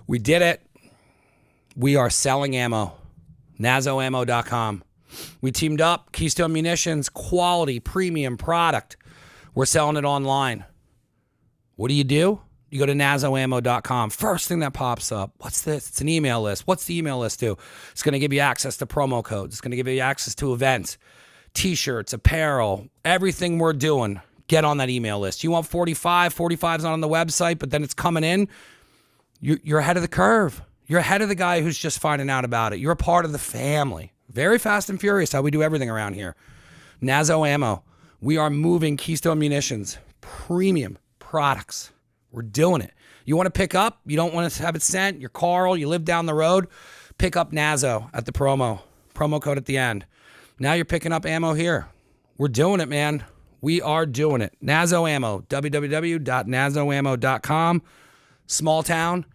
We did it. We are selling ammo. NazoAmmo.com. We teamed up. Keystone Munitions, quality, premium product. We're selling it online. What do? You go to NazoAmmo.com. First thing that pops up, what's this? It's an email list. What's the email list do? It's going to give you access to promo codes. It's going to give you access to events, t-shirts, apparel, everything we're doing. Get on that email list. You want 45? 45's not on the website, but then it's coming in. You're ahead of the curve. You're ahead of the guy who's just finding out about it. You're a part of the family. Very fast and furious how we do everything around here. Nazo Ammo. We are moving Keystone Munitions. Premium products. We're doing it. You want to pick up? You don't want to have it sent? You're Carl. You live down the road? Pick up Nazo at the promo code at the end. Now you're picking up ammo here. We're doing it, man. We are doing it. Nazo Ammo. www.nazoammo.com. Small town,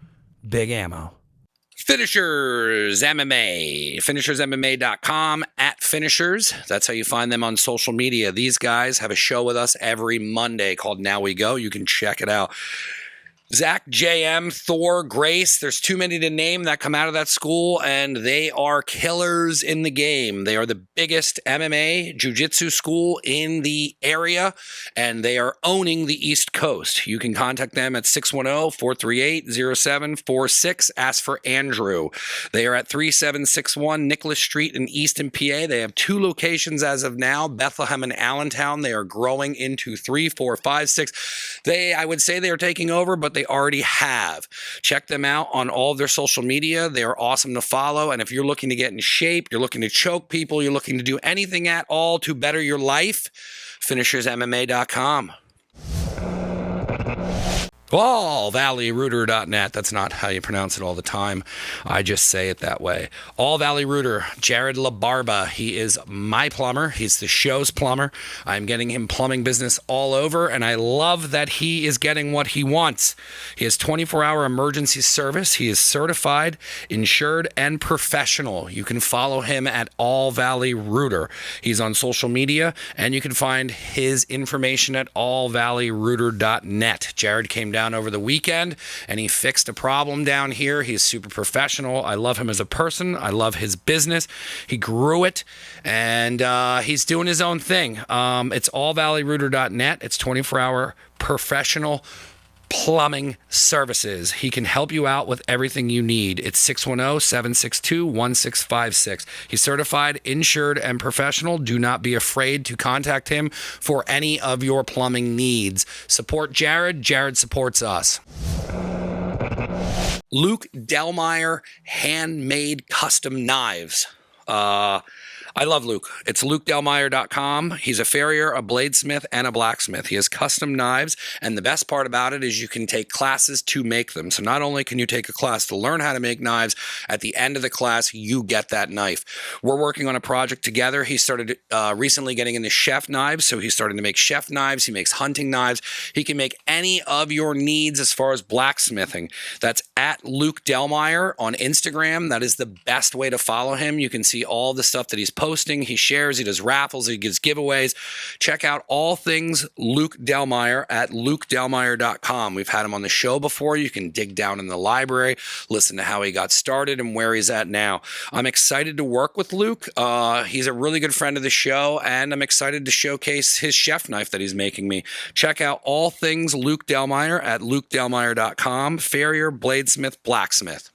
big ammo. Finishers MMA. FinishersMMA.com @Finishers. That's how you find them on social media. These guys have a show with us every Monday called Now We Go. You can check it out. Zach, JM, Thor, Grace, there's too many to name that come out of that school, and they are killers in the game. They are the biggest MMA jiu-jitsu school in the area, and they are owning the East Coast. You can contact them at 610-438-0746. Ask for Andrew. They are at 3761 Nicholas Street in Easton, PA. They have 2 locations as of now, Bethlehem and Allentown. They are growing into 3, 4, 5, 6. I would say they are taking over, but they already have. Check them out on all of their social media. They are awesome to follow. And if you're looking to get in shape, you're looking to choke people, you're looking to do anything at all to better your life, FinishersMMA.com. AllValleyRooter.net. That's not how you pronounce it all the time. I just say it that way. All Valley Rooter, Jared LaBarba. He is my plumber. He's the show's plumber. I'm getting him plumbing business all over, and I love that he is getting what he wants. He has 24-hour emergency service. He is certified, insured, and professional. You can follow him at All Valley Rooter. He's on social media, and you can find his information at allvalleyrooter.net. Jared came down over the weekend and he fixed a problem down here. He's super professional. I love him as a person. I love his business. He grew it and he's doing his own thing. It's allvalleyrooter.net. It's 24-hour professional plumbing services. He can help you out with everything you need. It's 610-762-1656. He's certified, insured, and professional. Do not be afraid to contact him for any of your plumbing needs. Support Jared. Jared supports us. Luke Delmeyer Handmade Custom Knives. I love Luke. It's lukedelmeyer.com. He's a farrier, a bladesmith, and a blacksmith. He has custom knives, and the best part about it is you can take classes to make them. So not only can you take a class to learn how to make knives, at the end of the class, you get that knife. We're working on a project together. He started recently getting into chef knives, so he's starting to make chef knives. He makes hunting knives. He can make any of your needs as far as blacksmithing. That's at Luke Delmeyer on Instagram. That is the best way to follow him. You can see all the stuff that he's posting. He shares, he does raffles, he gives giveaways. Check out all things Luke Delmeyer at lukedelmeyer.com. We've had him on the show before. You can dig down in the library, listen to how he got started and where he's at now. I'm excited to work with Luke. He's a really good friend of the show, and I'm excited to showcase his chef knife that he's making me. Check out all things Luke Delmeyer at lukedelmeyer.com. Farrier, bladesmith, blacksmith.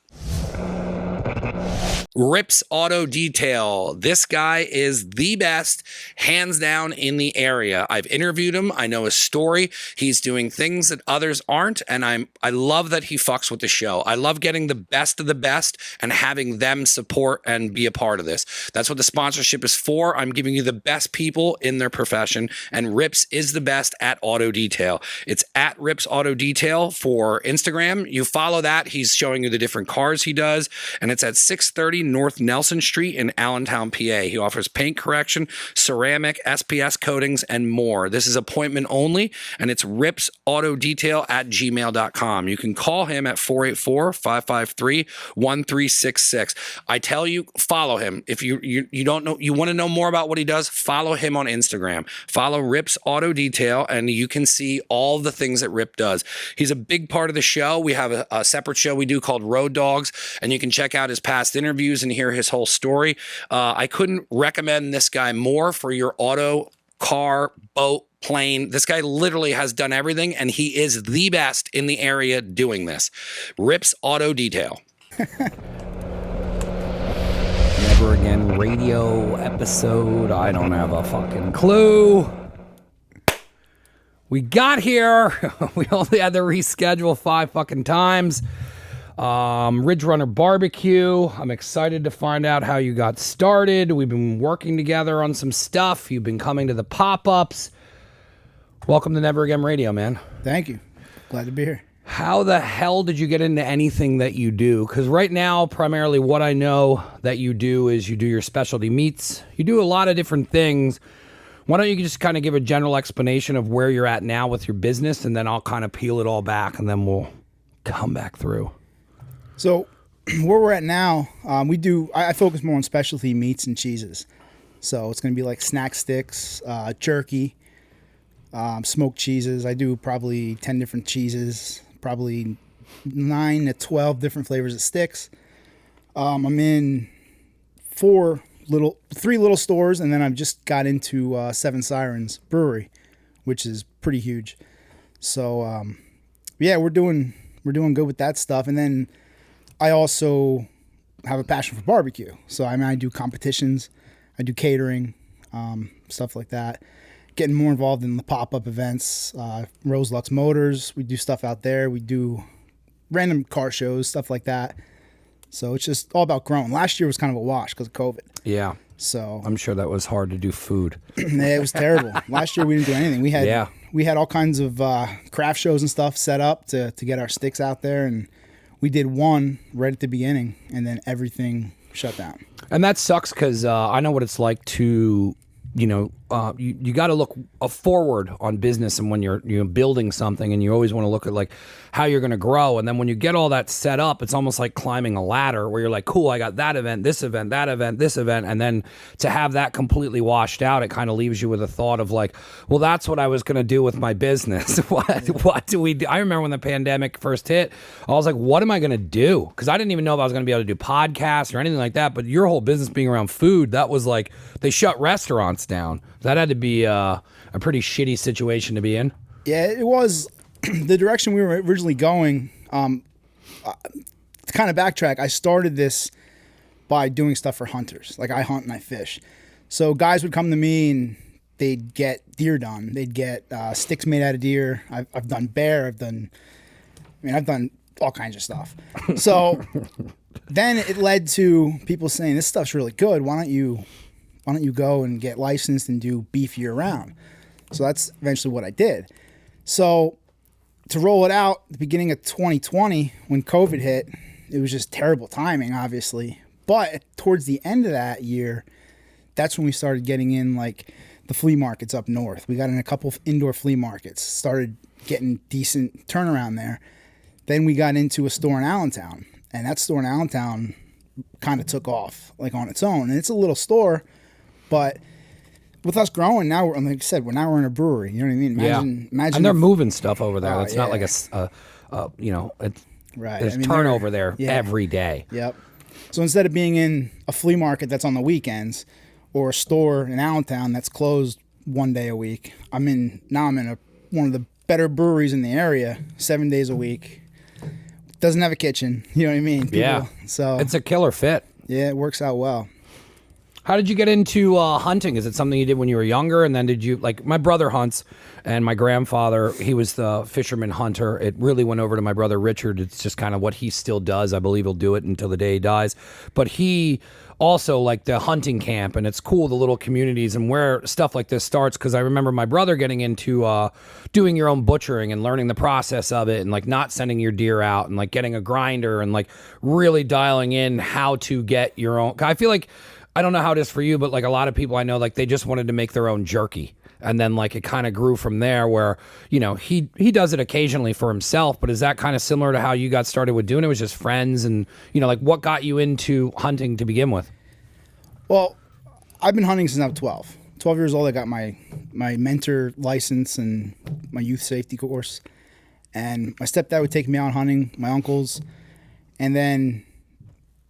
Rips Auto Detail. This guy is the best, hands down, in the area. I've interviewed him. I know his story. He's doing things that others aren't, and I love that he fucks with the show. I love getting the best of the best and having them support and be a part of this. That's what the sponsorship is for. I'm giving you the best people in their profession, and Rips is the best at auto detail. It's at Rips Auto Detail for Instagram. You follow that. He's showing you the different cars he does, and it's at 630 North Nelson Street in Allentown, PA. He offers paint correction, ceramic, SPS coatings, and more. This is appointment only, and it's ripsautodetail@gmail.com. You can call him at 484-553-1366. I tell you, follow him. If you don't know, you want to know more about what he does, follow him on Instagram. Follow Rip's Auto Detail, and you can see all the things that Rip does. He's a big part of the show. We have a separate show we do called Road Dogs, and you can check out his past interviews and hear his whole story. I couldn't recommend this guy more for your auto, car, boat, plane. This guy literally has done everything, and he is the best in the area doing this. Rip's Auto Detail. Never Again radio episode. I don't have a fucking clue. We got here. We only had to reschedule 5 fucking times. Ridge Runner BBQ. I'm excited to find out how you got started. We've been working together on some stuff. You've been coming to the pop-ups. Welcome to Never Again Radio, man. Thank you. Glad to be here. How the hell did you get into anything that you do? Because right now, primarily what I know that you do is you do your specialty meats. You do a lot of different things. Why don't you just kind of give a general explanation of where you're at now with your business, and then I'll kind of peel it all back, and then we'll come back through. So where we're at now, I focus more on specialty meats and cheeses. So it's going to be like snack sticks, jerky, smoked cheeses. I do probably 10 different cheeses, probably 9 to 12 different flavors of sticks. I'm in 3 little stores, and then I've just got into Seven Sirens Brewery, which is pretty huge. So yeah, we're doing good with that stuff. And then I also have a passion for barbecue. So I do competitions, I do catering, stuff like that. Getting more involved in the pop-up events, Rose Lux Motors. We do stuff out there. We do random car shows, stuff like that. So it's just all about growing. Last year was kind of a wash because of COVID. Yeah. So I'm sure that was hard to do food. Yeah, it was terrible. Last year we didn't do anything. We had all kinds of craft shows and stuff set up to get our sticks out there, and we did one right at the beginning, and then everything shut down. And that sucks because I know what it's like to, you got to look forward on business, and when you're building something, and you always want to look at like how you're going to grow, and then when you get all that set up, it's almost like climbing a ladder where you're like, cool, I got that event, this event, that event, this event, and then to have that completely washed out, it kind of leaves you with a thought of like, well, that's what I was going to do with my business. What do we do? I remember when the pandemic first hit, I was like, what am I going to do? Because I didn't even know if I was going to be able to do podcasts or anything like that. But your whole business being around food, that was like, they shut restaurants down. That had to be a pretty shitty situation to be in. Yeah, it was. The direction we were originally going, to kind of backtrack, I started this by doing stuff for hunters. Like I hunt and I fish. So guys would come to me and they'd get deer done. They'd get sticks made out of deer. I've done bear. I've done all kinds of stuff. So then it led to people saying, this stuff's really good. Why don't you go and get licensed and do beef year round? So that's eventually what I did. So to roll it out at the beginning of 2020, when COVID hit, it was just terrible timing, obviously. But towards the end of that year, that's when we started getting in like the flea markets up north. We got in a couple of indoor flea markets, started getting decent turnaround there. Then we got into a store in Allentown, and that store in Allentown kind of took off like on its own. And it's a little store, but with us growing now, like I said, we're in a brewery. You know what I mean? Imagine and they're moving stuff over there. It's not like it's right. There's turnover there every day. Yep. So instead of being in a flea market that's on the weekends, or a store in Allentown that's closed one day a week, I'm in one of the better breweries in the area, 7 days a week. Doesn't have a kitchen. You know what I mean? So it's a killer fit. Yeah, it works out well. How did you get into hunting? Is it something you did when you were younger? And then did you, like, my brother hunts, and my grandfather, he was the fisherman hunter. It really went over to my brother Richard. It's just kind of what he still does. I believe he'll do it until the day he dies. But he also, like, the hunting camp, and it's cool, the little communities and where stuff like this starts, because I remember my brother getting into doing your own butchering and learning the process of it, and like not sending your deer out, and like getting a grinder, and like really dialing in how to get your own. I feel like, I don't know how it is for you, but like a lot of people I know, like they just wanted to make their own jerky. And then like it kind of grew from there where, you know, he does it occasionally for himself, but is that kind of similar to how you got started with doing it? It was just friends, and, you know, like what got you into hunting to begin with? Well, I've been hunting since I was 12. 12 years old, I got my mentor license and my youth safety course. And my stepdad would take me out hunting, my uncles. And then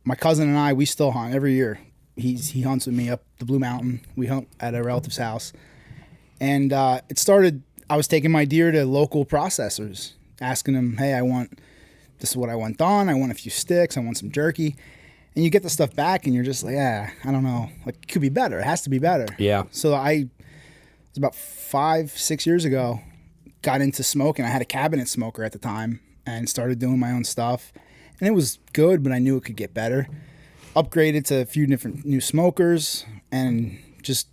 my cousin and I, we still hunt every year. He hunts with me up the Blue Mountain. We hunt at a relative's house. And it started, I was taking my deer to local processors, asking them, hey, this is what I want done. I want a few sticks. I want some jerky. And you get the stuff back and you're just like, I don't know. Like, it could be better. It has to be better. Yeah. So it was about 5-6 years ago, got into smoking. I had a cabinet smoker at the time and started doing my own stuff. And it was good, but I knew it could get better. Upgraded to a few different new smokers and just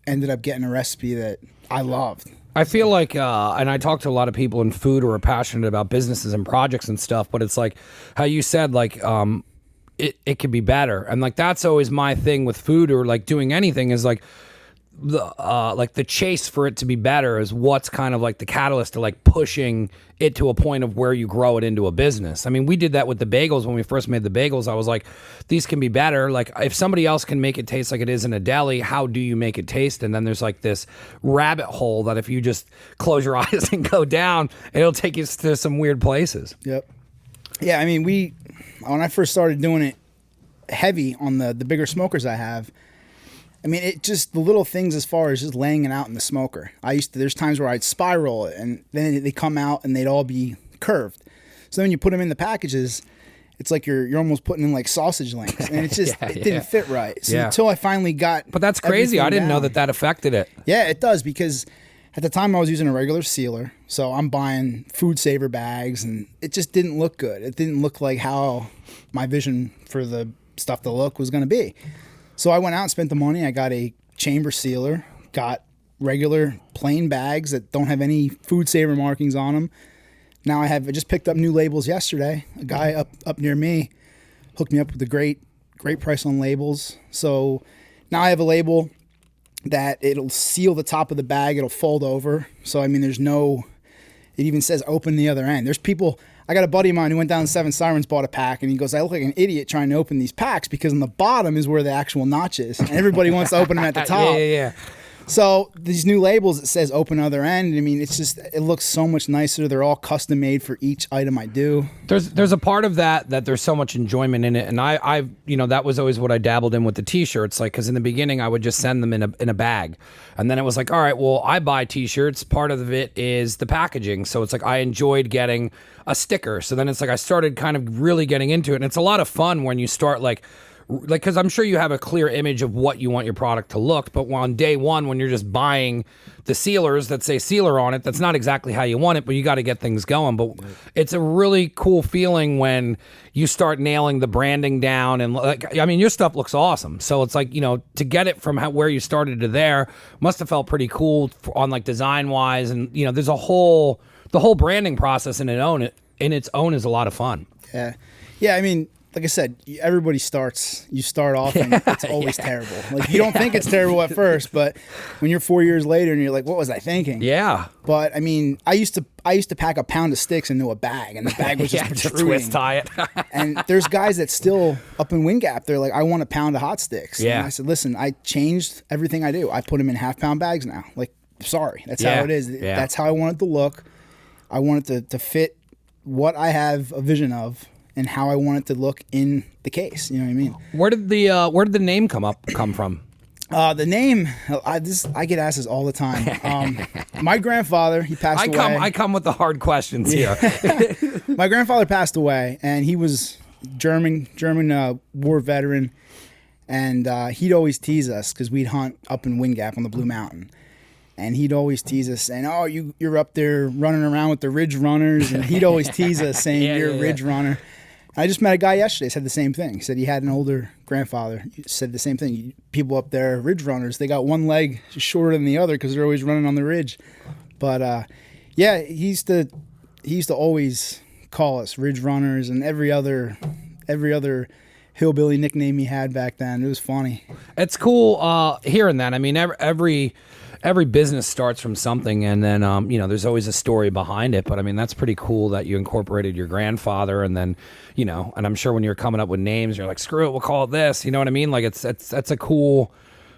ended up getting a recipe that I loved. I feel like, and I talk to a lot of people in food who are passionate about businesses and projects and stuff, but it's like how you said, like, it could be better. And like, that's always my thing with food or like doing anything is like, the chase for it to be better is what's kind of like the catalyst to like pushing it to a point of where you grow it into a business. I mean, we did that with the bagels when we first made the bagels. I was like, these can be better. Like, if somebody else can make it taste like it is in a deli, how do you make it taste? And then there's like this rabbit hole that if you just close your eyes and go down, it'll take you to some weird places. Yep. Yeah, I mean, when I first started doing it heavy on the bigger smokers I have, I mean, it just, the little things as far as just laying it out in the smoker. There's times where I'd spiral it and then they come out and they'd all be curved. So when you put them in the packages, it's like you're almost putting in like sausage links, and it's just, it didn't fit right. So until I finally got, but that's crazy. I didn't know that affected it. Yeah, it does, because at the time I was using a regular sealer. So I'm buying food saver bags and it just didn't look good. It didn't look like how my vision for the stuff to look was going to be. So I went out and spent the money. I got a chamber sealer, got regular plain bags that don't have any food saver markings on them. Now I just picked up new labels yesterday. A guy up near me hooked me up with a great price on labels. So now I have a label that it'll seal the top of the bag. It'll fold over. So, I mean, it even says open the other end. There's people, I got a buddy of mine who went down to Seven Sirens, bought a pack, and he goes, I look like an idiot trying to open these packs because on the bottom is where the actual notch is. And everybody wants to open them at the top. Yeah. So these new labels, it says open other end. I mean, it looks so much nicer. They're all custom made for each item I do. There's a part of that there's so much enjoyment in it. And I that was always what I dabbled in with the t-shirts. Like, cause in the beginning I would just send them in a bag. And then it was like, all right, well, I buy t-shirts. Part of it is the packaging. So it's like, I enjoyed getting a sticker. So then it's like, I started kind of really getting into it. And it's a lot of fun when you start like, because I'm sure you have a clear image of what you want your product to look, but on day one, when you're just buying the sealers that say sealer on it, that's not exactly how you want it, but you got to get things going. But it's a really cool feeling when you start nailing the branding down. And like, I mean, your stuff looks awesome. So it's like, to get it from where you started to there must have felt pretty cool on like design wise. And, there's the whole branding process in its own is a lot of fun. Yeah. Yeah. I mean, like I said, you start off and it's always terrible. Like, you don't think it's terrible at first, but when you're 4 years later and you're like, what was I thinking? Yeah. But I mean, I used to pack a pound of sticks into a bag, and the bag was just protruding. Twist tie it. And there's guys that still up in Wind Gap, they're like, I want a pound of hot sticks. Yeah. And I said, listen, I changed everything I do. I put them in half-pound bags now. Like, sorry, that's how it is. Yeah. That's how I want it to look. I want it to fit what I have a vision of and how I want it to look in the case. You know what I mean? Where did the name come from? The name, I get asked this all the time. My grandfather, he passed away. I come with the hard questions here. My grandfather passed away, and he was German war veteran. And he'd always tease us because we'd hunt up in Wind Gap on the Blue Mountain. And he'd always tease us saying, oh, you're up there running around with the Ridge Runners. And he'd always tease us saying, you're a Ridge Runner. I just met a guy yesterday, said the same thing. He said he had an older grandfather. He said the same thing. People up there, Ridge Runners, they got one leg shorter than the other because they're always running on the ridge. But yeah, he used to always call us Ridge Runners and every other hillbilly nickname he had back then. It was funny. It's cool hearing that. I mean, every business starts from something, and then there's always a story behind it. But I mean, that's pretty cool that you incorporated your grandfather, and then and I'm sure when you're coming up with names, you're like, screw it, we'll call it this. You know what I mean? Like that's a cool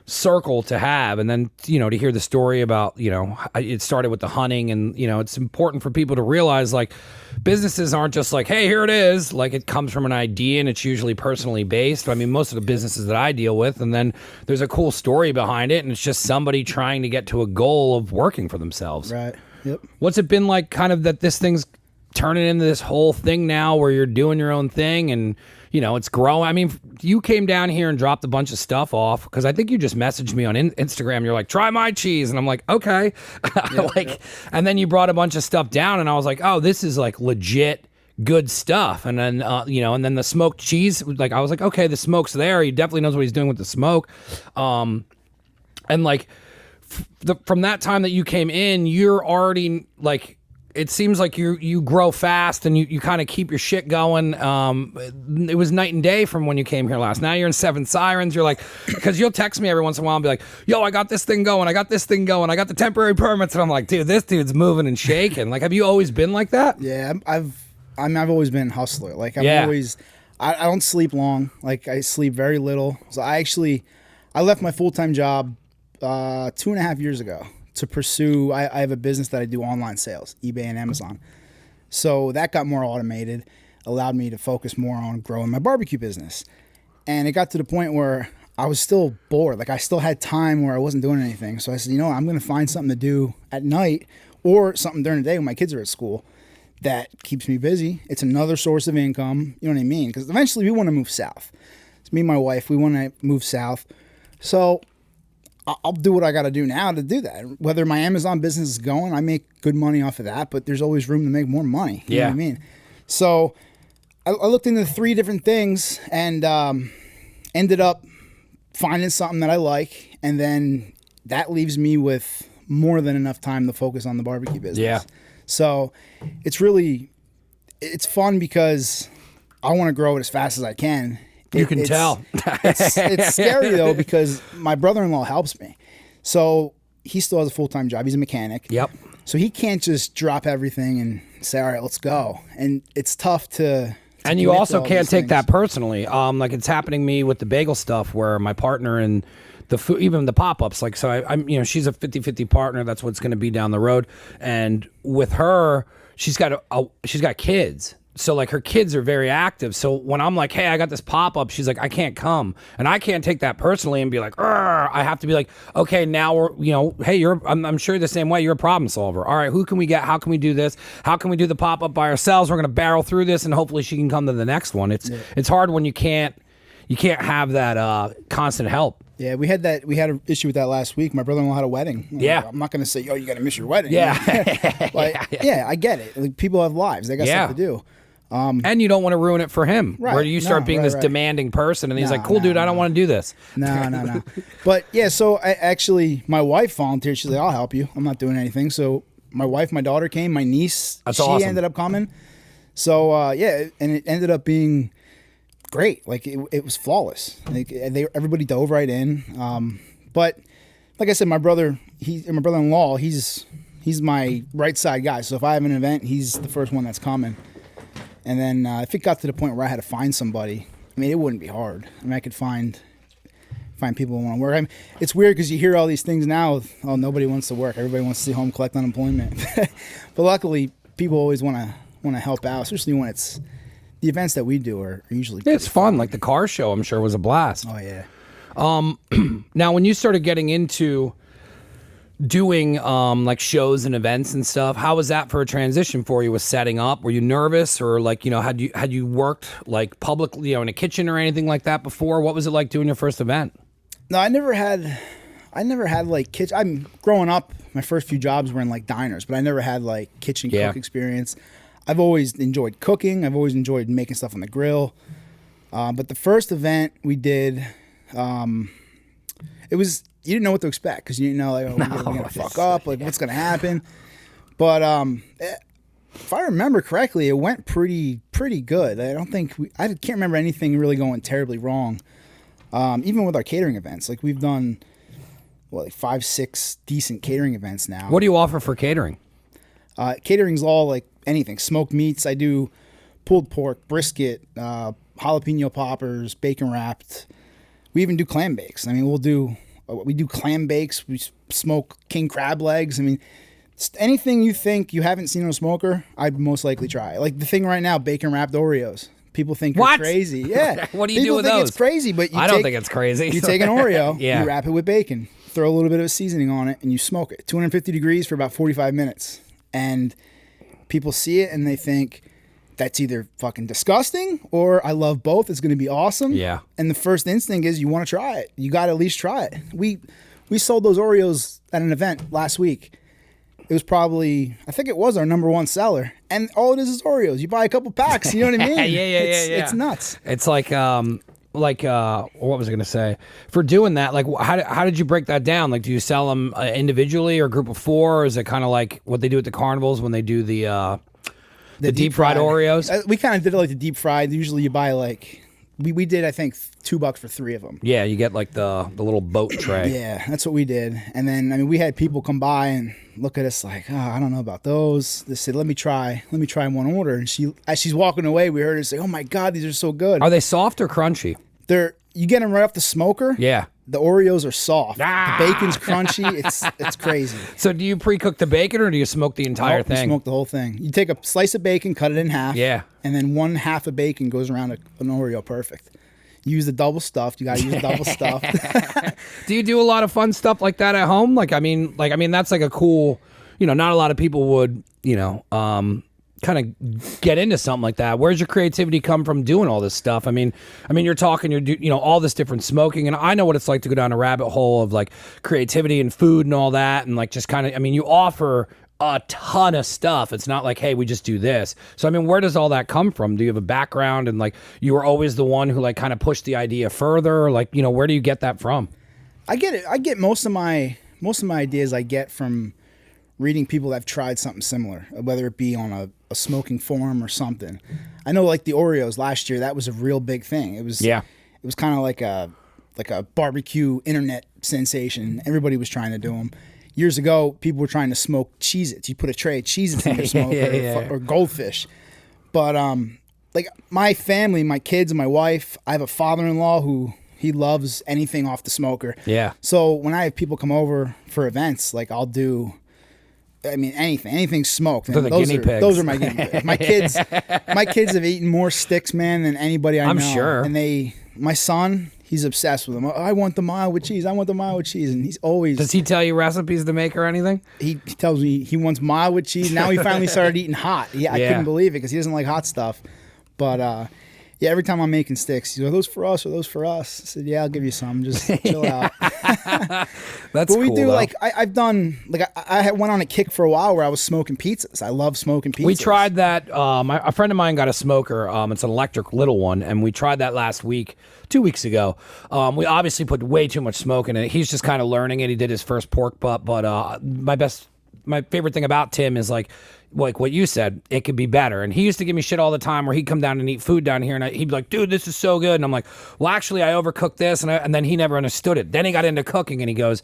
circle to have. And then to hear the story about it started with the hunting, and it's important for people to realize like businesses aren't just like, hey, here it is. Like it comes from an idea, and it's usually personally based. I mean, most of the businesses that I deal with, and then there's a cool story behind it, and it's just somebody trying to get to a goal of working for themselves. Right. Yep. What's it been like kind of that this thing's turning into this whole thing now where you're doing your own thing and it's growing? I mean, you came down here and dropped a bunch of stuff off because I think you just messaged me on Instagram. You're like, try my cheese. And I'm like, okay. And then you brought a bunch of stuff down and I was like, oh, this is like legit good stuff. And then, and then the smoked cheese, like, I was like, okay, the smoke's there. He definitely knows what he's doing with the smoke. And like from that time that you came in, you're already like, it seems like you grow fast and you kind of keep your shit going. It was night and day from when you came here last. Now you're in Seven Sirens. You're like, because you'll text me every once in a while and be like, yo, I got this thing going. I got the temporary permits. And I'm like, dude, this dude's moving and shaking. Like, have you always been like that? Yeah, I've always been a hustler. Like I don't sleep long. Like I sleep very little. So I left my full-time job 2.5 years ago to pursue. I have a business that I do online sales, eBay and Amazon. So that got more automated, allowed me to focus more on growing my barbecue business. And it got to the point where I was still bored. Like I still had time where I wasn't doing anything. So I said, I'm going to find something to do at night or something during the day when my kids are at school that keeps me busy. It's another source of income. You know what I mean? Because eventually we want to move south. It's me and my wife. We want to move south. So I'll do what I got to do now to do that. Whether my Amazon business is going, I make good money off of that, but there's always room to make more money. You know what I mean? So I looked into 3 different things and ended up finding something that I like. And then that leaves me with more than enough time to focus on the barbecue business. Yeah. So it's fun because I want to grow it as fast as I can. You can tell. It's scary though because my brother-in-law helps me. So he still has a full-time job. He's a mechanic. Yep. So he can't just drop everything and say, all right, let's go. And it's tough to and you also can't take that personally. Like it's happening to me with the bagel stuff where my partner and the food, even the pop-ups, like, so I'm she's a 50-50 partner. That's what's going to be down the road. And with her, she's got kids. So like her kids are very active. So when I'm like, hey, I got this pop-up, she's like, I can't come. And I can't take that personally and be like, I have to be like, okay, now we're, hey, I'm sure the same way, you're a problem solver. All right, who can we get? How can we do this? How can we do the pop-up by ourselves? We're going to barrel through this and hopefully she can come to the next one. It's hard when you can't have that constant help. Yeah, we had an issue with that last week. My brother-in-law had a wedding. I'm not going to say, you got to miss your wedding. Yeah. I get it. Like, people have lives. They got stuff to do. And you don't want to ruin it for him, right? Where you start being this demanding person, and he's like, "Cool, dude, I don't want to do this." No. But yeah, so my wife volunteered. She's like, "I'll help you. I'm not doing anything." So my wife, my daughter came. My niece, she awesome. ended up coming. So and it ended up being great. Like it was flawless. Like everybody dove right in. But like I said, my brother-in-law, he's my right side guy. So if I have an event, he's the first one that's coming. And then if it got to the point where I had to find somebody, I mean, it wouldn't be hard. I mean, I could find people who want to work. I mean, it's weird because you hear all these things now. Oh, nobody wants to work. Everybody wants to stay home, collect unemployment. But luckily, people always want to help out, especially when it's the events that we do are usually. It's fun. Like the car show, I'm sure was a blast. Oh yeah. Now, when you started getting into doing like shows and events and stuff. How was that for a transition for you with setting up? Were you nervous, or like, you know, had you worked like publicly, you know, in a kitchen or anything like that before? What was it like doing your first event? No, I never had like kitchen. I'm growing up. My first few jobs were in like diners, but I never had like kitchen cook experience. I've always enjoyed cooking. I've always enjoyed making stuff on the grill. But the first event we did, it was, you didn't know what to expect because you didn't know, like, oh, we're going to fuck up, like what's going to happen. But if I remember correctly, it went pretty good. I can't remember anything really going terribly wrong. Even with our catering events, like we've done, like 5-6 decent catering events now. What do you offer for catering? Catering's all like anything. Smoked meats. I do pulled pork, brisket, jalapeno poppers, bacon wrapped. We even do clam bakes. I mean, we do clam bakes. We smoke king crab legs. I mean, anything you think you haven't seen on a smoker, I'd most likely try. Like the thing right now, bacon wrapped Oreos. People think you're crazy. Yeah. What do you do with those? People think it's crazy, but I don't think it's crazy. You take an Oreo, you wrap it with bacon, throw a little bit of seasoning on it, and you smoke it. 250 degrees for about 45 minutes. And people see it and they think that's either fucking disgusting or I love both. It's going to be awesome. Yeah. And the first instinct is you want to try it. You got to at least try it. We sold those Oreos at an event last week. It was probably, I think it was our #1 seller. And all it is Oreos. You buy a couple packs, you know what I mean? Yeah. It's nuts. It's like what was I going to say? For doing that, like, how did you break that down? Like, do you sell them individually or group of 4? Or is it kind of like what they do at the carnivals when they do the deep fried Oreos? We kind of did it like the deep fried. Usually you buy like, we did, I think, $2 for 3 of them. Yeah, you get like the little boat tray. Yeah, that's what we did. And then, I mean, we had people come by and look at us like, oh, I don't know about those. They said, let me try one order. And as she's walking away, we heard her say, oh my God, these are so good. Are they soft or crunchy? You get them right off the smoker. Yeah. The Oreos are soft. The bacon's crunchy. It's crazy. So do you pre-cook the bacon or do you smoke the entire thing? You smoke the whole thing. You take a slice of bacon, cut it in half. Yeah. And then 1/2 of bacon goes around an Oreo perfect. You use the double stuffed. You got to use the double stuffed. Do you do a lot of fun stuff like that at home? I mean, that's like a cool, not a lot of people would, kind of get into something like that. Where's your creativity come from doing all this stuff? I mean, you're talking, all this different smoking, and I know what it's like to go down a rabbit hole of like creativity and food and all that, and like just kind of, you offer a ton of stuff. It's not like, hey, we just do this. So, where does all that come from? Do you have a background and like you were always the one who like kind of pushed the idea further? Like, where do you get that from? I get it. I get most of my ideas I get from reading people that have tried something similar, whether it be on a smoking forum or something. I know like the Oreos last year, that was a real big thing. It was kind of like a barbecue internet sensation. Everybody was trying to do them. Years ago, people were trying to smoke Cheez-Its. You put a tray of Cheez-Its in your smoker or goldfish. But like my family, my kids and my wife, I have a father-in-law who he loves anything off the smoker. Yeah. So when I have people come over for events, like I'll do, anything smoked. Those pigs. Those are my guinea pigs. My kids have eaten more sticks, man, than anybody I know. I'm sure. And my son, he's obsessed with them. I want the mild with cheese. I want the mild with cheese. And he's always... Does he tell you recipes to make or anything? He tells me he wants mild with cheese. Now he finally started eating hot. I couldn't believe it because he doesn't like hot stuff. But every time I'm making sticks, he's like, are those for us or those for us? I said, yeah, I'll give you some. Just chill out. That's cool. But we do, though. like, I've done, like, I went on a kick for a while where I was smoking pizzas. I love smoking pizzas. We tried that. A friend of mine got a smoker. It's an electric little one, and we tried that last week, 2 weeks ago. We obviously put way too much smoke in it. He's just kind of learning it. He did his first pork butt, but my favorite thing about Tim is like what you said, it could be better. And he used to give me shit all the time where he'd come down and eat food down here and he'd be like, dude, this is so good. And I'm like, well, actually I overcooked this. And then he never understood it. Then he got into cooking and he goes,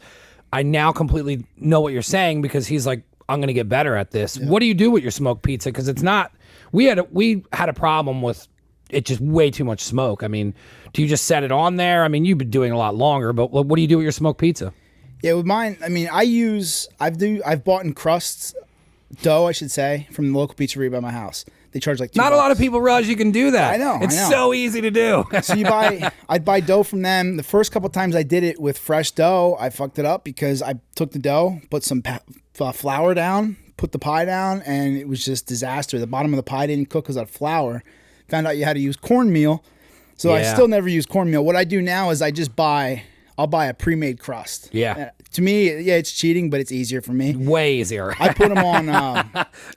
I now completely know what you're saying because he's like, I'm going to get better at this. Yeah. What do you do with your smoked pizza? Because it's not, we had a problem with it, just way too much smoke. Do you just set it on there? You've been doing a lot longer, but what do you do with your smoked pizza? Yeah, with mine, I've bought in crusts, dough, I should say, from the local pizzeria by my house. They charge like $2. Not a lot of people realize you can do that. I know. It's so easy to do. So I'd buy dough from them. The first couple times I did it with fresh dough, I fucked it up because I took the dough, put some flour down, put the pie down, and it was just disaster. The bottom of the pie didn't cook because of flour. Found out you had to use cornmeal. So I still never use cornmeal. What I do now is I'll buy a pre-made crust. Yeah. To me, it's cheating, but it's easier for me. Way easier. I put them on.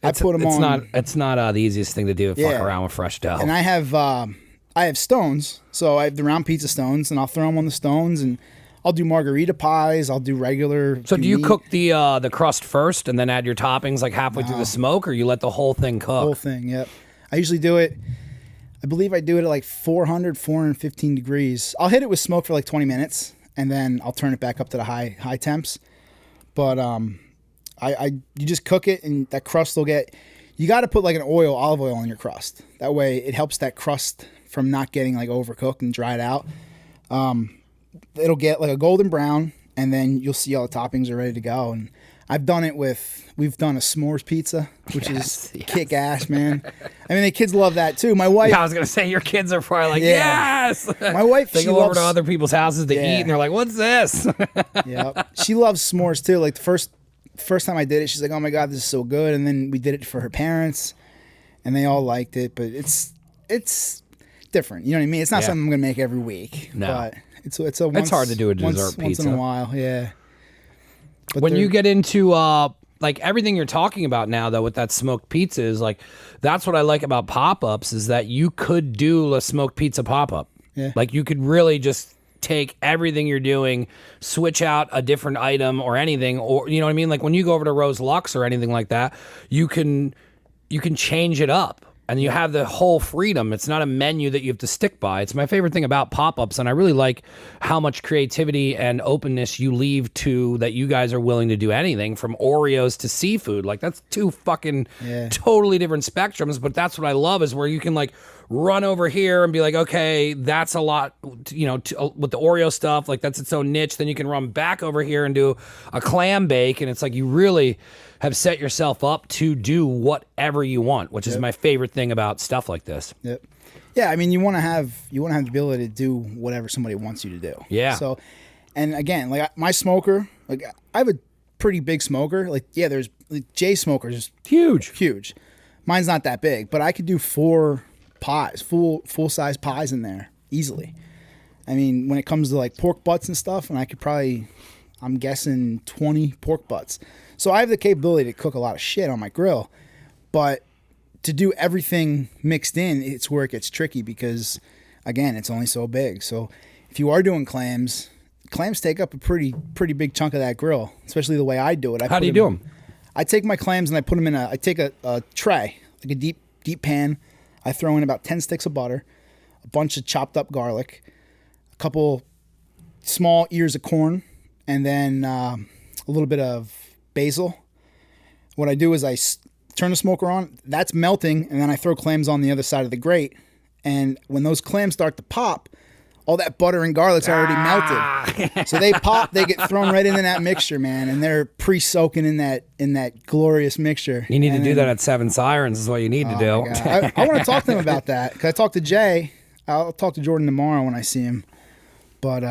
It's not the easiest thing to do. Fuck around with fresh dough. And I have stones, so I have the round pizza stones, and I'll throw them on the stones, and I'll do margarita pies. I'll do regular. So do you cook the crust first and then add your toppings like halfway through the smoke, or you let the whole thing cook? Whole thing, yep. I usually do it. I believe I do it at like 415 degrees. I'll hit it with smoke for like 20 minutes, and then I'll turn it back up to the high temps. But you just cook it, and that crust will get. You got to put like an olive oil on your crust. That way, it helps that crust from not getting like overcooked and dried out. It'll get like a golden brown, and then you'll see all the toppings are ready to go. And we've done a s'mores pizza, which is kick ass, man. I mean, the kids love that too. My wife. Yeah, I was gonna say your kids are probably like, yes. My wife. They go over to other people's houses to eat, and they're like, "What's this?" Yeah, she loves s'mores too. Like the first time I did it, she's like, "Oh my god, this is so good!" And then we did it for her parents, and they all liked it. But it's different. You know what I mean? It's not something I'm gonna make every week. No, but it's it's hard to do a dessert pizza once in a while. Yeah. But when you get into like everything you're talking about now, though, with that smoked pizza is like, that's what I like about pop-ups is that you could do a smoked pizza pop-up. Yeah. Like you could really just take everything you're doing, switch out a different item or anything, or you know what I mean? Like when you go over to Rose Lux or anything like that, you can change it up. And you have the whole freedom. It's not a menu that you have to stick by. It's my favorite thing about pop-ups, and I really like how much creativity and openness you leave to that you guys are willing to do anything from Oreos to seafood. Like that's two fucking totally different spectrums, but that's what I love is where you can like run over here and be like, okay, that's a lot, you know, with the Oreo stuff, like that's its own niche. Then you can run back over here and do a clam bake, and it's like you really have set yourself up to do whatever you want, which is my favorite thing about stuff like this. Yep. Yeah, I mean, you want to have the ability to do whatever somebody wants you to do. Yeah. So, and again, like my smoker, like I have a pretty big smoker. Like, yeah, there's like, Jay smoker is huge. Mine's not that big, but I could do 4 pies, full size pies in there easily. I mean, when it comes to like pork butts and stuff, and I could probably, I'm guessing 20 pork butts. So I have the capability to cook a lot of shit on my grill, but to do everything mixed in, it's where it gets tricky because, again, it's only so big. So if you are doing clams take up a pretty big chunk of that grill, especially the way I do it. How do you do them? I take my clams and I put them in I take a tray, like a deep pan. I throw in about 10 sticks of butter, a bunch of chopped up garlic, a couple small ears of corn, and then a little bit of basil. What I do is I turn the smoker on, that's melting, and then I throw clams on the other side of the grate. And when those clams start to pop, all that butter and garlic's already melted. So they pop, they get thrown right into that mixture, man, and they're pre-soaking in that glorious mixture. You need to do that at Seven Sirens is what you need to do. I want to talk to them about that because I talked to Jay. I'll talk to Jordan tomorrow when I see him. But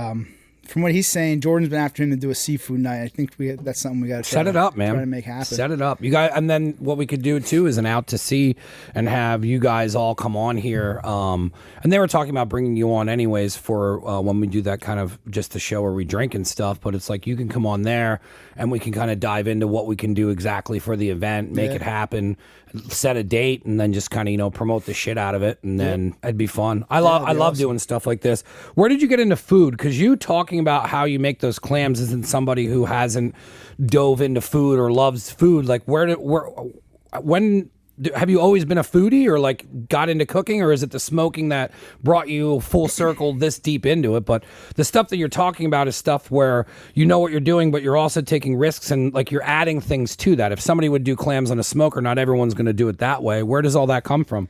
from what he's saying, Jordan's been after him to do a seafood night. I think that's something we got to set it up, man. Try to make happen. Set it up. You guys, and then what we could do too is an out to sea and have you guys all come on here. And they were talking about bringing you on anyways for when we do that kind of just the show where we drink and stuff. But it's like you can come on there and we can kind of dive into what we can do exactly for the event, make it happen, set a date, and then just kind of promote the shit out of it, and then it'd be fun. I love doing stuff like this. Where did you get into food? Because you talking about how you make those clams isn't somebody who hasn't dove into food or loves food. Like when have you always been a foodie or like got into cooking, or is it the smoking that brought you full circle this deep into it? But the stuff that you're talking about is stuff where you know what you're doing, but you're also taking risks and like you're adding things to that. If somebody would do clams on a smoker, not everyone's going to do it that way. Where does all that come from?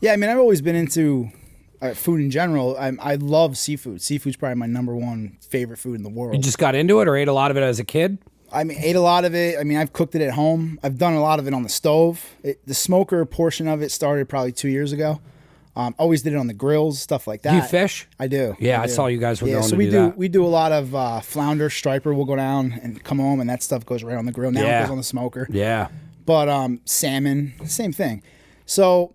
Yeah, I mean, I've always been into food in general. I love seafood. Seafood's probably my number one favorite food in the world. You just got into it or ate a lot of it as a kid? I mean, ate a lot of it. I mean, I've cooked it at home. I've done a lot of it on the stove. The smoker portion of it started probably 2 years ago. Always did it on the grills, stuff like that. Do you fish? I do. Yeah, I do. saw you guys were going so to we do that. We do a lot of flounder, striper. We'll go down and come home, and that stuff goes right on the grill. Now it goes on the smoker. Yeah. But salmon, same thing. So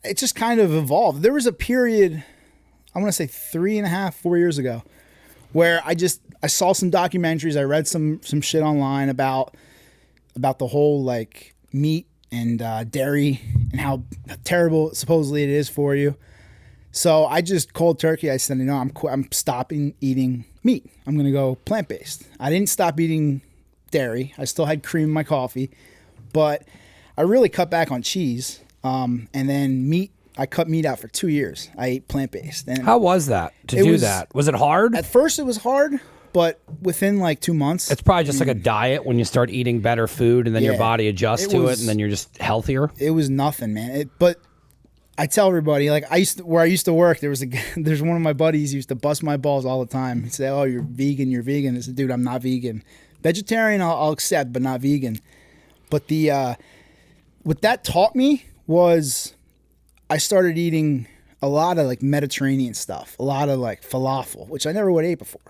it just kind of evolved. There was a period, I want to say 3.5, 4 years ago, where I saw some documentaries. I read some shit online about the whole like meat and dairy and how terrible supposedly it is for you. So I just cold turkey. I said, I'm stopping eating meat. I'm gonna go plant-based. I didn't stop eating dairy. I still had cream in my coffee, but I really cut back on cheese. And then meat. I cut meat out for 2 years. I ate plant-based. And how was that to do that? Was it hard? At first, it was hard. But within like 2 months, it's probably just like a diet when you start eating better food and then your body adjusts to it and then you're just healthier. It was nothing, man. But I tell everybody, like where I used to work, there's one of my buddies used to bust my balls all the time. He'd say, "Oh, you're vegan, you're vegan." I said, "Dude, I'm not vegan. Vegetarian, I'll accept, but not vegan." But what that taught me was I started eating a lot of like Mediterranean stuff, a lot of like falafel, which I never would ate before.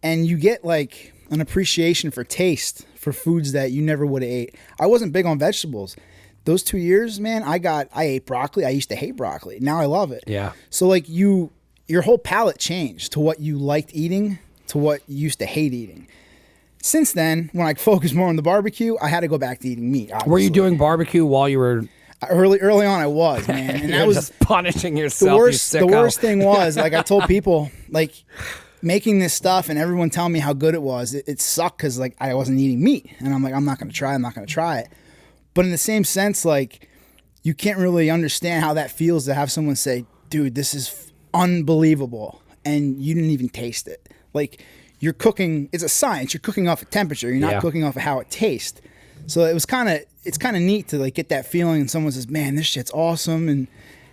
And you get like an appreciation for taste for foods that you never would have ate. I wasn't big on vegetables. Those 2 years, man, I ate broccoli. I used to hate broccoli. Now I love it. Yeah. So like your whole palate changed to what you liked eating to what you used to hate eating. Since then, when I focused more on the barbecue, I had to go back to eating meat. Obviously. Were you doing barbecue while you were... Early on, I was, man. And that was just punishing yourself. The worst thing was, like I told people, like making this stuff and everyone telling me how good it was. It sucked because like I wasn't eating meat, and I'm like, I'm not gonna try it. But in the same sense, like you can't really understand how that feels to have someone say, "Dude, this is unbelievable," and you didn't even taste it. Like you're cooking. It's a science. You're cooking off of temperature. You're not cooking off of how it tastes. So it's kind of neat to like get that feeling, and someone says, "Man, this shit's awesome." And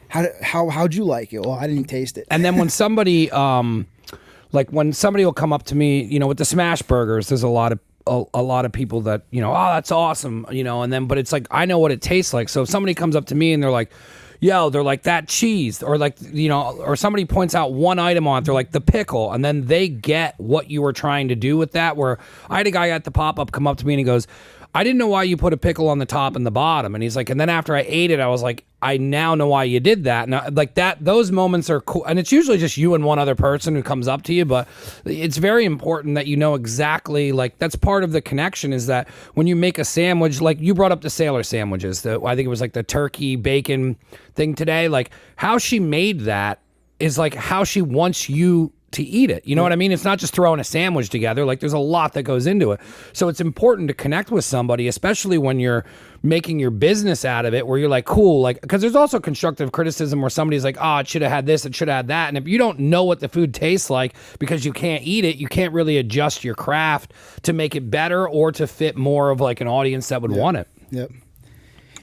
how'd you like it? Well, I didn't taste it. And then when somebody when somebody will come up to me, with the smash burgers, there's a lot of people that oh, that's awesome, and then but it's like I know what it tastes like. So if somebody comes up to me and they're like, yo, they're like that cheese, or like or somebody points out one item on it, they're like the pickle, and then they get what you were trying to do with that. Where I had a guy at the pop-up come up to me and he goes, I didn't know why you put a pickle on the top and the bottom. And he's like, and then after I ate it, I was like, I now know why you did that. And like that, those moments are cool. And it's usually just you and one other person who comes up to you, but it's very important that you know exactly, like that's part of the connection is that when you make a sandwich, like you brought up the Sailor sandwiches, I think it was like the turkey bacon thing today, like how she made that is like how she wants you to eat it. You know what I mean? It's not just throwing a sandwich together. Like there's a lot that goes into it. So it's important to connect with somebody, especially when you're making your business out of it, where you're like, cool, like, because there's also constructive criticism where somebody's like, oh, it should have had this, it should have had that. And if you don't know what the food tastes like because you can't eat it, you can't really adjust your craft to make it better or to fit more of like an audience that would want it. Yep.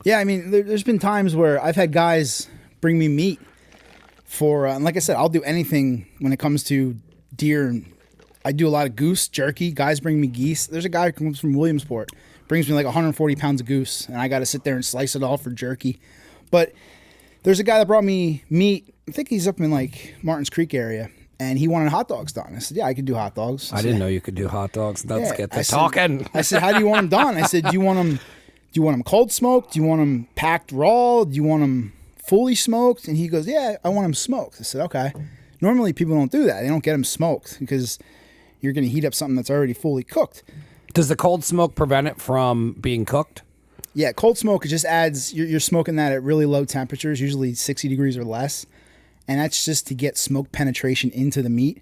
Yeah, I mean, there's been times where I've had guys bring me meat and like I said, I'll do anything when it comes to deer. I do a lot of goose jerky. Guys bring me geese. There's a guy who comes from Williamsport, brings me like 140 pounds of goose, and I got to sit there and slice it all for jerky. But there's a guy that brought me meat. I think he's up in like Martins Creek area, and he wanted hot dogs done. I said, yeah, I could do hot dogs. I didn't know you could do hot dogs. Let's get to talking. I said, how do you want them done? I said, do you want them cold smoked? Do you want them packed raw? Do you want them fully smoked? And he goes, yeah, I want them smoked. I said, okay. Normally people don't do that. They don't get them smoked because you're going to heat up something that's already fully cooked. Does the cold smoke prevent it from being cooked? Yeah, cold smoke, it just adds, you're smoking that at really low temperatures, usually 60 degrees or less. And that's just to get smoke penetration into the meat.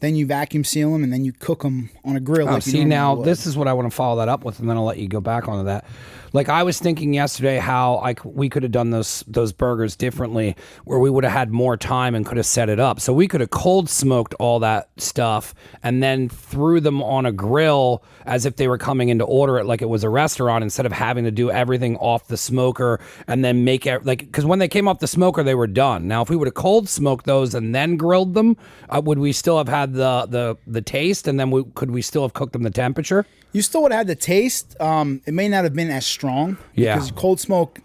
Then you vacuum seal them and then you cook them on a grill. Like see, now this is what I want to follow that up with, and then I'll let you go back onto that. Like I was thinking yesterday how we could have done those burgers differently, where we would have had more time and could have set it up. So we could have cold smoked all that stuff and then threw them on a grill as if they were coming in to order it like it was a restaurant, instead of having to do everything off the smoker and then make it like, because when they came off the smoker they were done. Now if we would have cold smoked those and then grilled them, would we still have had had the taste, and then could we still have cooked them the temperature? You still would have had the taste. It may not have been as strong. Yeah. Because cold smoke,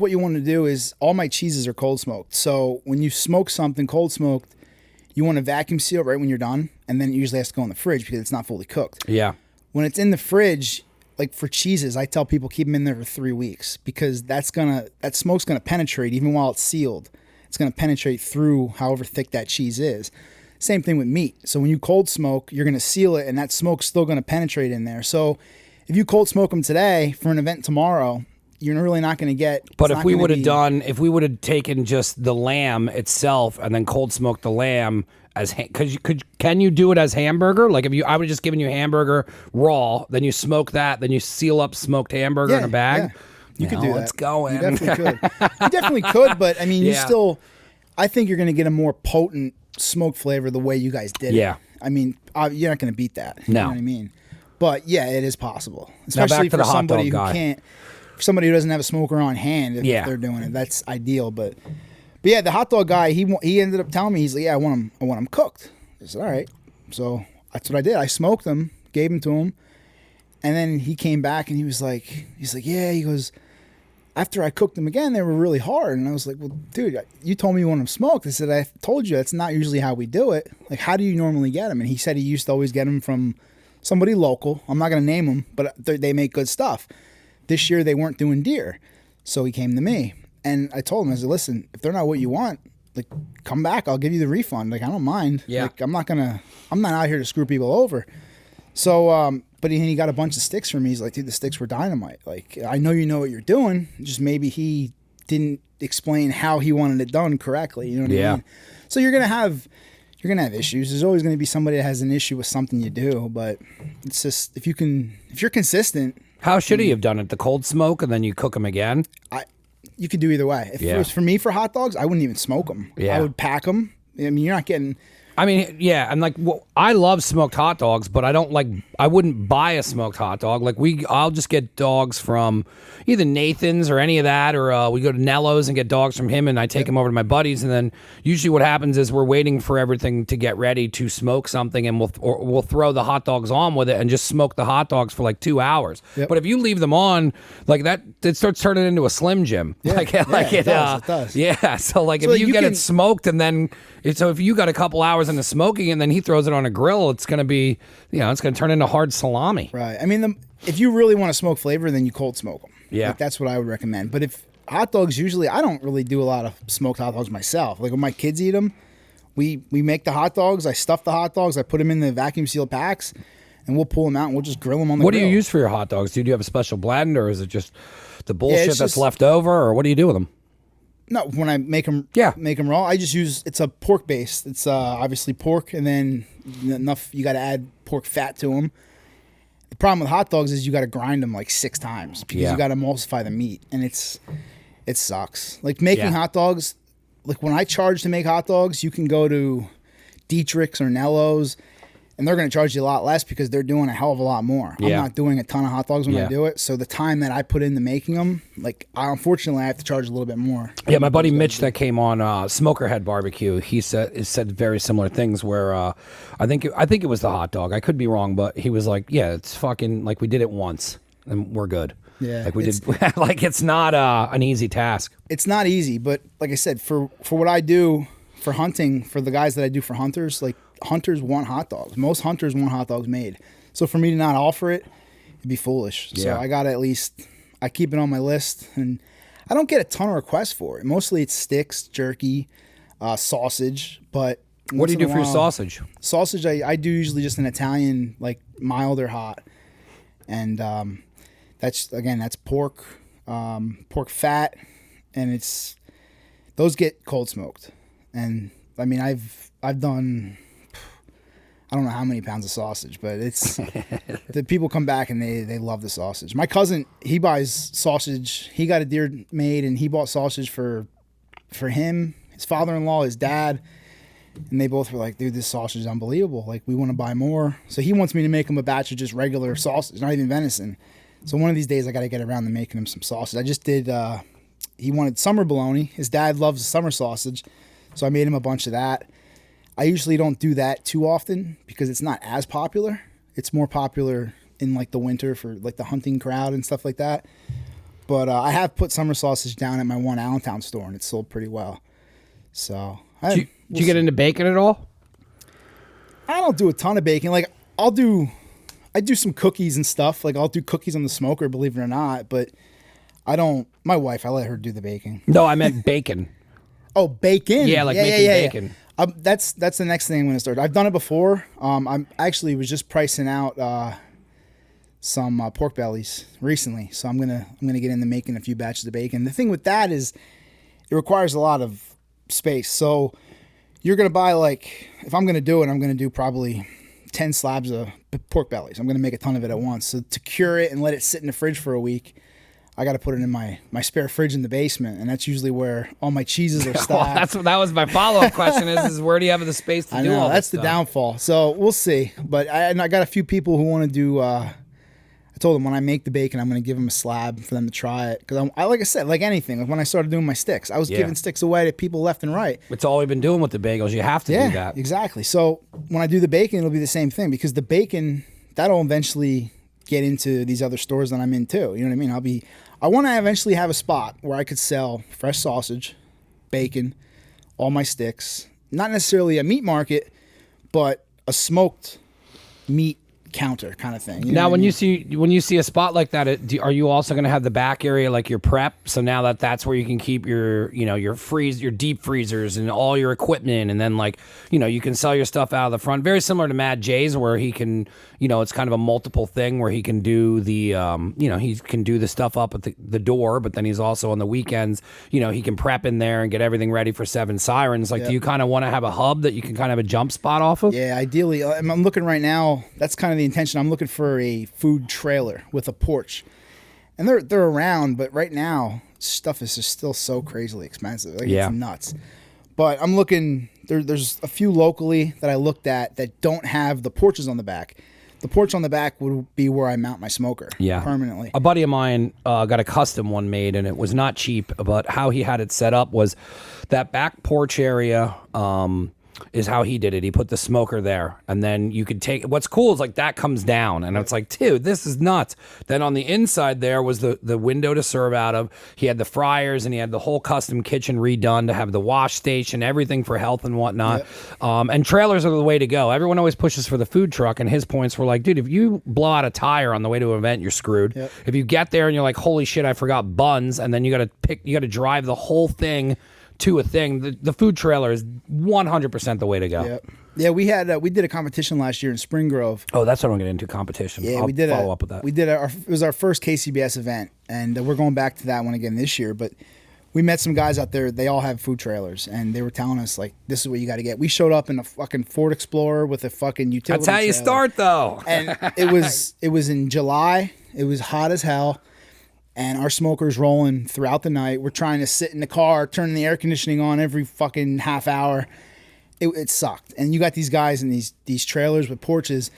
what you want to do is, all my cheeses are cold smoked. So when you smoke something cold smoked, you want to vacuum seal it right when you're done, and then it usually has to go in the fridge because it's not fully cooked. Yeah. When it's in the fridge, like for cheeses, I tell people keep them in there for 3 weeks because that smoke's gonna penetrate even while it's sealed. It's gonna penetrate through however thick that cheese is. Same thing with meat. So when you cold smoke, you're gonna seal it, and that smoke's still gonna penetrate in there. So if you cold smoke them today for an event tomorrow, you're really not gonna get. But if we would have taken just the lamb itself and then cold smoked the lamb. Can you do it as hamburger? Like I would have just given you hamburger raw, then you smoke that, then you seal up smoked hamburger in a bag. Yeah. You could do that. Let's go. You definitely could. But I mean, I think you're going to get a more potent smoked flavor the way you guys did it. Yeah. I mean, you're not going to beat that. You No. know what I mean? But yeah, it is possible, Now especially back to for the hot somebody dog who guy. can't. For somebody who doesn't have a smoker on hand, if they're doing it, that's ideal. But yeah, the hot dog guy, he ended up telling me, he's like, yeah, I want them cooked. I said, all right. So that's what I did. I smoked them, gave them to him, and then he came back and he's like, yeah. He goes, after I cooked them again, they were really hard. And I was like, well, dude, you told me you want them smoked. I said, I told you that's not usually how we do it. Like, how do you normally get them? And he said he used to always get them from somebody local. I'm not going to name them, but they make good stuff. This year they weren't doing deer, so he came to me. And I told him, I said, listen, if they're not what you want, like, come back. I'll give you the refund. Like, I don't mind. Yeah. Like, I'm not out here to screw people over. So, but he got a bunch of sticks from me. He's like, dude, the sticks were dynamite. Like, I know you know what you're doing. Just maybe he didn't explain how he wanted it done correctly. You know what I mean? So you're gonna have issues. There's always gonna be somebody that has an issue with something you do. But it's just if you're consistent. How should he have done it? The cold smoke and then you cook them again? You could do either way. If it was for me for hot dogs, I wouldn't even smoke them. Yeah. I would pack them. I mean, you're not getting. I mean, yeah, and like, I love smoked hot dogs, but I wouldn't buy a smoked hot dog. Like, I'll just get dogs from either Nathan's or any of that, or we go to Nello's and get dogs from him, and I take them over to my buddies, and then usually what happens is we're waiting for everything to get ready to smoke something, and we'll throw the hot dogs on with it and just smoke the hot dogs for like 2 hours. Yep. But if you leave them on like that, it starts turning into a Slim Jim. Yeah. It does. Yeah, so like if you get it smoked and then so if you got a couple hours into smoking and then he throws it on a grill, it's going to be, it's going to turn into hard salami. Right. I mean, if you really want to smoke flavor, then you cold smoke them. Yeah. Like, that's what I would recommend. But if hot dogs, usually I don't really do a lot of smoked hot dogs myself. Like when my kids eat them, we make the hot dogs. I stuff the hot dogs. I put them in the vacuum sealed packs, and we'll pull them out and we'll just grill them on the grill. What do you use for your hot dogs? Do you have a special blend, or is it just the bullshit that's left over, or what do you do with them? No, when I make them raw, I just it's a pork base. It's obviously pork, and then enough, you got to add pork fat to them. The problem with hot dogs is you got to grind them like 6 times because you got to emulsify the meat, and it sucks. Like making hot dogs, like when I charge to make hot dogs, you can go to Dietrich's or Nello's, and they're going to charge you a lot less because they're doing a hell of a lot more. I'm not doing a ton of hot dogs when I do it. So the time that I put into making them, like unfortunately I have to charge a little bit more. Yeah, my buddy Mitch that came on Smokerhead Barbecue, he said very similar things where I think it was the hot dog. I could be wrong, but he was like, yeah, it's fucking like we did it once and we're good. Yeah. Like we did like it's not an easy task. It's not easy, but like I said, for what I do for hunting, for the guys that I do for hunters, like hunters want hot dogs. Most hunters want hot dogs made. So for me to not offer it, it'd be foolish. Yeah. So I got to I keep it on my list, and I don't get a ton of requests for it. Mostly it's sticks, jerky, sausage, but what do you do for your sausage? Sausage, I do usually just an Italian, like mild or hot. And that's pork, pork fat, and those get cold smoked. And I mean, I've done, I don't know how many pounds of sausage, but it's the people come back and they love the sausage. My cousin, he buys sausage. He got a deer made, and he bought sausage for him, his father-in-law, his dad, and they both were like, dude, this sausage is unbelievable. Like, we want to buy more. So he wants me to make him a batch of just regular sausage, not even venison. So one of these days I got to get around to making him some sausage. I just did, he wanted summer bologna. His dad loves summer sausage. So I made him a bunch of that. I usually don't do that too often because it's not as popular. It's more popular in like the winter for like the hunting crowd and stuff like that. But I have put summer sausage down at my one Allentown store, and it's sold pretty well. So, do you get into bacon at all? I don't do a ton of bacon. Like I do some cookies and stuff. Like I'll do cookies on the smoker, believe it or not. But I don't. My wife, I let her do the baking. No, I meant bacon. Oh, bacon. Yeah, like making bacon. That's the next thing I'm going to start. I've done it before. I'm actually was just pricing out some pork bellies recently, so I'm gonna get into making a few batches of bacon. The thing with that is it requires a lot of space. So you're gonna buy, like, if I'm gonna do it, I'm gonna do probably 10 slabs of pork bellies. I'm gonna make a ton of it at once. So to cure it and let it sit in the fridge for a week, I got to put it in my spare fridge in the basement, and that's usually where all my cheeses are stocked. Well, that was my follow-up question is where do you have the space to do all this that's the downfall. So we'll see. But I got a few people who want to do, I told them when I make the bacon, I'm going to give them a slab for them to try it. Because like I said, like anything, like when I started doing my sticks, I was giving sticks away to people left and right. It's all we've been doing with the bagels. You have to do that. Exactly. So when I do the bacon, it'll be the same thing, because the bacon, that'll eventually get into these other stores that I'm in too. You know what I mean? I want to eventually have a spot where I could sell fresh sausage, bacon, all my sticks. Not necessarily a meat market, but a smoked meat counter kind of thing. Now, when you see a spot like that, are you also going to have the back area like your prep? So now that's where you can keep your your deep freezers and all your equipment, and then you can sell your stuff out of the front. Very similar to Mad J's, where he can, it's kind of a multiple thing where he can do the he can do the stuff up at the door, but then he's also on the weekends, he can prep in there and get everything ready for 7 Sirens. Do you kind of want to have a hub that you can kind of have a jump spot off of? Yeah, ideally. I'm looking right now. That's kind of the intention. I'm looking for a food trailer with a porch, and they're around, but right now stuff is just still so crazily expensive. It's nuts. But I'm looking. There's a few locally that I looked at that don't have the porches on the back. The porch on the back would be where I mount my smoker permanently. A buddy of mine got a custom one made, and it was not cheap, but how he had it set up was that back porch area is how he did it. He put the smoker there, and then you could take, what's cool is that comes down, and it's like, dude, this is nuts. Then on the inside there was the window to serve out of. He had the fryers, and he had the whole custom kitchen redone to have the wash station, everything for health and whatnot. And trailers are the way to go. Everyone always pushes for the food truck, and his points were like, dude, if you blow out a tire on the way to an event, you're screwed. If you get there and you're like, holy shit, I forgot buns, and then you got to drive the whole thing to a thing. The food trailer is 100% the way to go. Yeah, we did a competition last year in Spring Grove. Oh, that's what I'm getting into, competition. Yeah, we did follow up with that. We did it was our first KCBS event, and we're going back to that one again this year. But we met some guys out there. They all have food trailers, and they were telling us this is what you got to get. We showed up in a fucking Ford Explorer with a fucking utility. That's how you start, though. And it was in July. It was hot as hell. And our smoker's rolling throughout the night. We're trying to sit in the car, turning the air conditioning on every fucking half hour. It sucked. And you got these guys in these trailers with porches.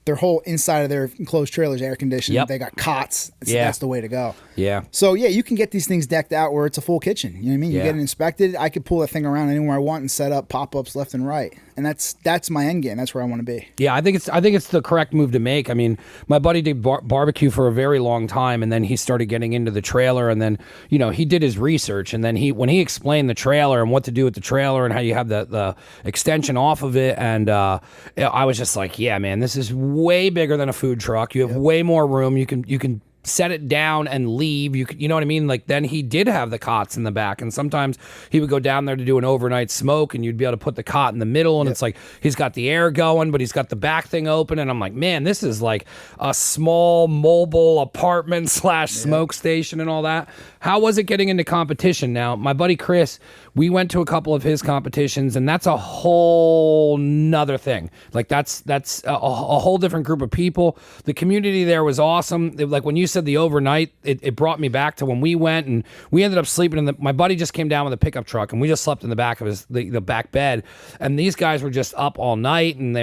Their whole inside of their enclosed trailers air conditioned. They got cots. That's the way to go. Yeah. So you can get these things decked out where it's a full kitchen. You know what I mean? You get it inspected. I could pull that thing around anywhere I want and set up pop-ups left and right. And that's my end game. That's where I want to be. Yeah, I think it's the correct move to make. I mean, my buddy did barbecue for a very long time, and then he started getting into the trailer, and then he did his research, and then when he explained the trailer and what to do with the trailer and how you have the extension off of it, and I was just like, yeah, man, this is way bigger than a food truck. You have way more room. You can set it down and leave. You know what I mean? Then he did have the cots in the back, and sometimes he would go down there to do an overnight smoke, and you'd be able to put the cot in the middle, and it's like he's got the air going, but he's got the back thing open, and I'm like, man, this is like a small mobile apartment / smoke station and all that. How was it getting into competition? Now, my buddy Chris, we went to a couple of his competitions, and that's a whole nother thing. That's a whole different group of people. The community there was awesome. When you said the overnight, it brought me back to when we went, and we ended up sleeping my buddy just came down with a pickup truck, and we just slept in the back of the back bed, and these guys were just up all night, and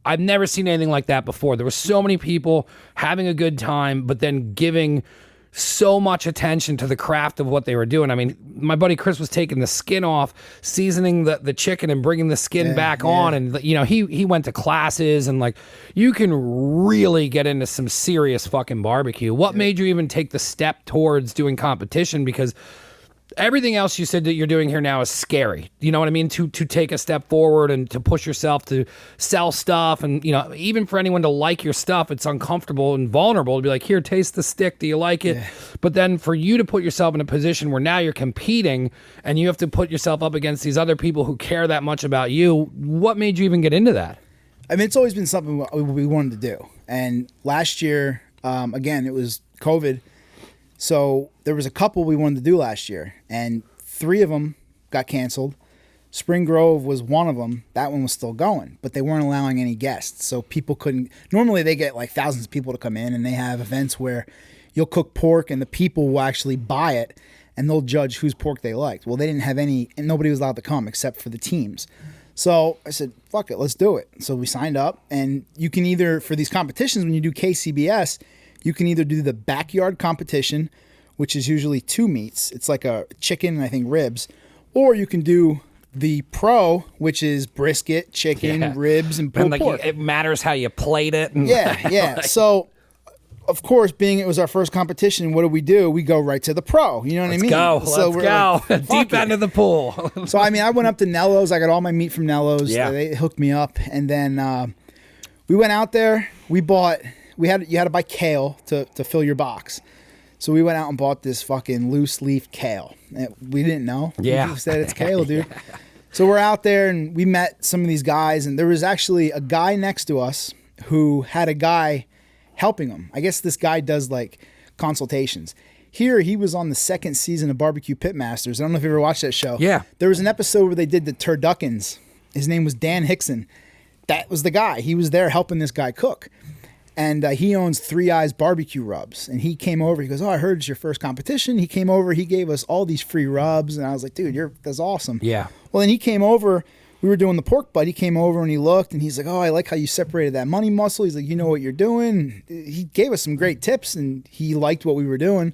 I've never seen anything like that before. There were so many people having a good time, but then giving so much attention to the craft of what they were doing. I mean, my buddy Chris was taking the skin off, seasoning the chicken and bringing the skin back on. And, you know, he went to classes, and like, you can really get into some serious fucking barbecue. What made you even take the step towards doing competition? Because everything else you said that you're doing here now is scary. You know what I mean? To take a step forward and to push yourself to sell stuff. And, you know, even for anyone to like your stuff, it's uncomfortable and vulnerable to be like, here, taste the stick. Do you like it? Yeah. But then for you to put yourself in a position where now you're competing and you have to put yourself up against these other people who care that much about you, what made you even get into that? I mean, it's always been something we wanted to do. And last year, again, it was COVID. So there was a couple we wanted to do last year, and 3 of them got canceled. Spring Grove was one of them. That one was still going, but they weren't allowing any guests. So people couldn't. Normally they get like thousands of people to come in, and they have events where you'll cook pork and the people will actually buy it, and they'll judge whose pork they liked. Well, they didn't have any, and nobody was allowed to come except for the teams. So I said, fuck it, let's do it. So we signed up, and you can either, for these competitions, when you do KCBS, you can either do the backyard competition, which is usually 2 meats. It's like a chicken and I think ribs. Or you can do the pro, which is brisket, chicken, ribs, and pulled pork. It matters how you plate it. And Yeah. Like, so, of course, being it was our first competition, what do? We go right to the pro. You know what I mean? Let's go. Like, deep end of the pool. So, I mean, I went up to Nello's. I got all my meat from Nello's. Yeah. They hooked me up. And then we went out there. You had to buy kale to fill your box. So we went out and bought this fucking loose leaf kale. We didn't know. Yeah. We said it's kale, dude. So we're out there and we met some of these guys, and there was actually a guy next to us who had a guy helping him. I guess this guy does like consultations. Here, he was on the 2nd season of Barbecue Pitmasters. I don't know if you ever watched that show. Yeah. There was an episode where they did the turduckens. His name was Dan Hickson. That was the guy. He was there helping this guy cook. And he owns 3 Eyes Barbecue Rubs. And he came over. He goes, I heard it's your first competition. He came over. He gave us all these free rubs. And I was like, dude, that's awesome. Yeah. Well, then he came over. We were doing the pork butt. He came over and he looked. And he's like, I like how you separated that money muscle. He's like, you know what you're doing. He gave us some great tips. And he liked what we were doing.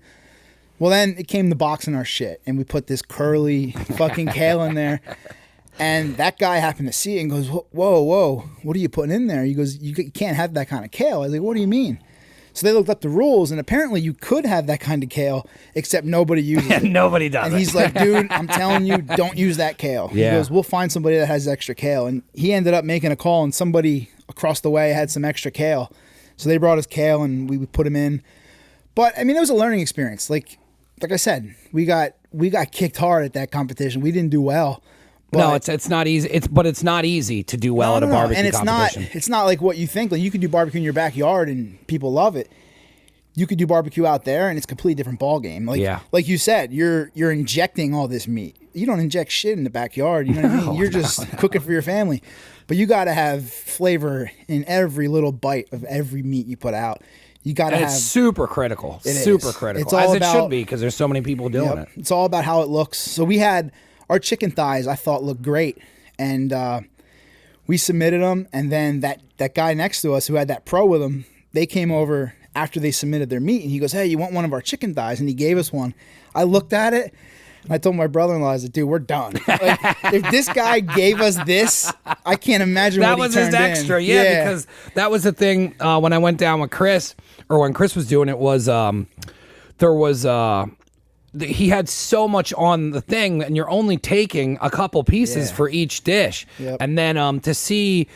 Well, then it came to boxing our shit. And we put this curly fucking kale in there. And that guy happened to see it and goes, whoa, what are you putting in there? He goes, you can't have that kind of kale. I was like, what do you mean? So they looked up the rules, and apparently you could have that kind of kale, except nobody uses it. Nobody does. And he's like, dude, I'm telling you, don't use that kale. Yeah. He goes, we'll find somebody that has extra kale. And he ended up making a call, and somebody across the way had some extra kale. So they brought us kale, and we would put him in. But, I mean, it was a learning experience. Like I said, we got kicked hard at that competition. We didn't do well. No, it's not easy. It's not easy to do well at a barbecue and competition. It's not like what you think. Like, you could do barbecue in your backyard and people love it. You could do barbecue out there and it's a completely different ball game. Like you said, you're injecting all this meat. You don't inject shit in the backyard. You know what I mean? You're just cooking for your family. But you got to have flavor in every little bite of every meat you put out. You got to have. It's super critical. Super critical. It's all as about, it should be, because there's so many people doing it. It's all about how it looks. So we had. Our chicken thighs, I thought, looked great, and we submitted them. And then that guy next to us who had that pro with him, they came over after they submitted their meat, and he goes, "Hey, you want one of our chicken thighs?" And he gave us one. I looked at it, and I told my brother-in-law, I said, "Dude, we're done. Like, if this guy gave us this, I can't imagine what he turned in." That was his extra, yeah, because that was the thing when I went down with Chris, or when Chris was doing it, was there was. He had so much on the thing, and you're only taking a couple pieces for each dish. Yep. And then to see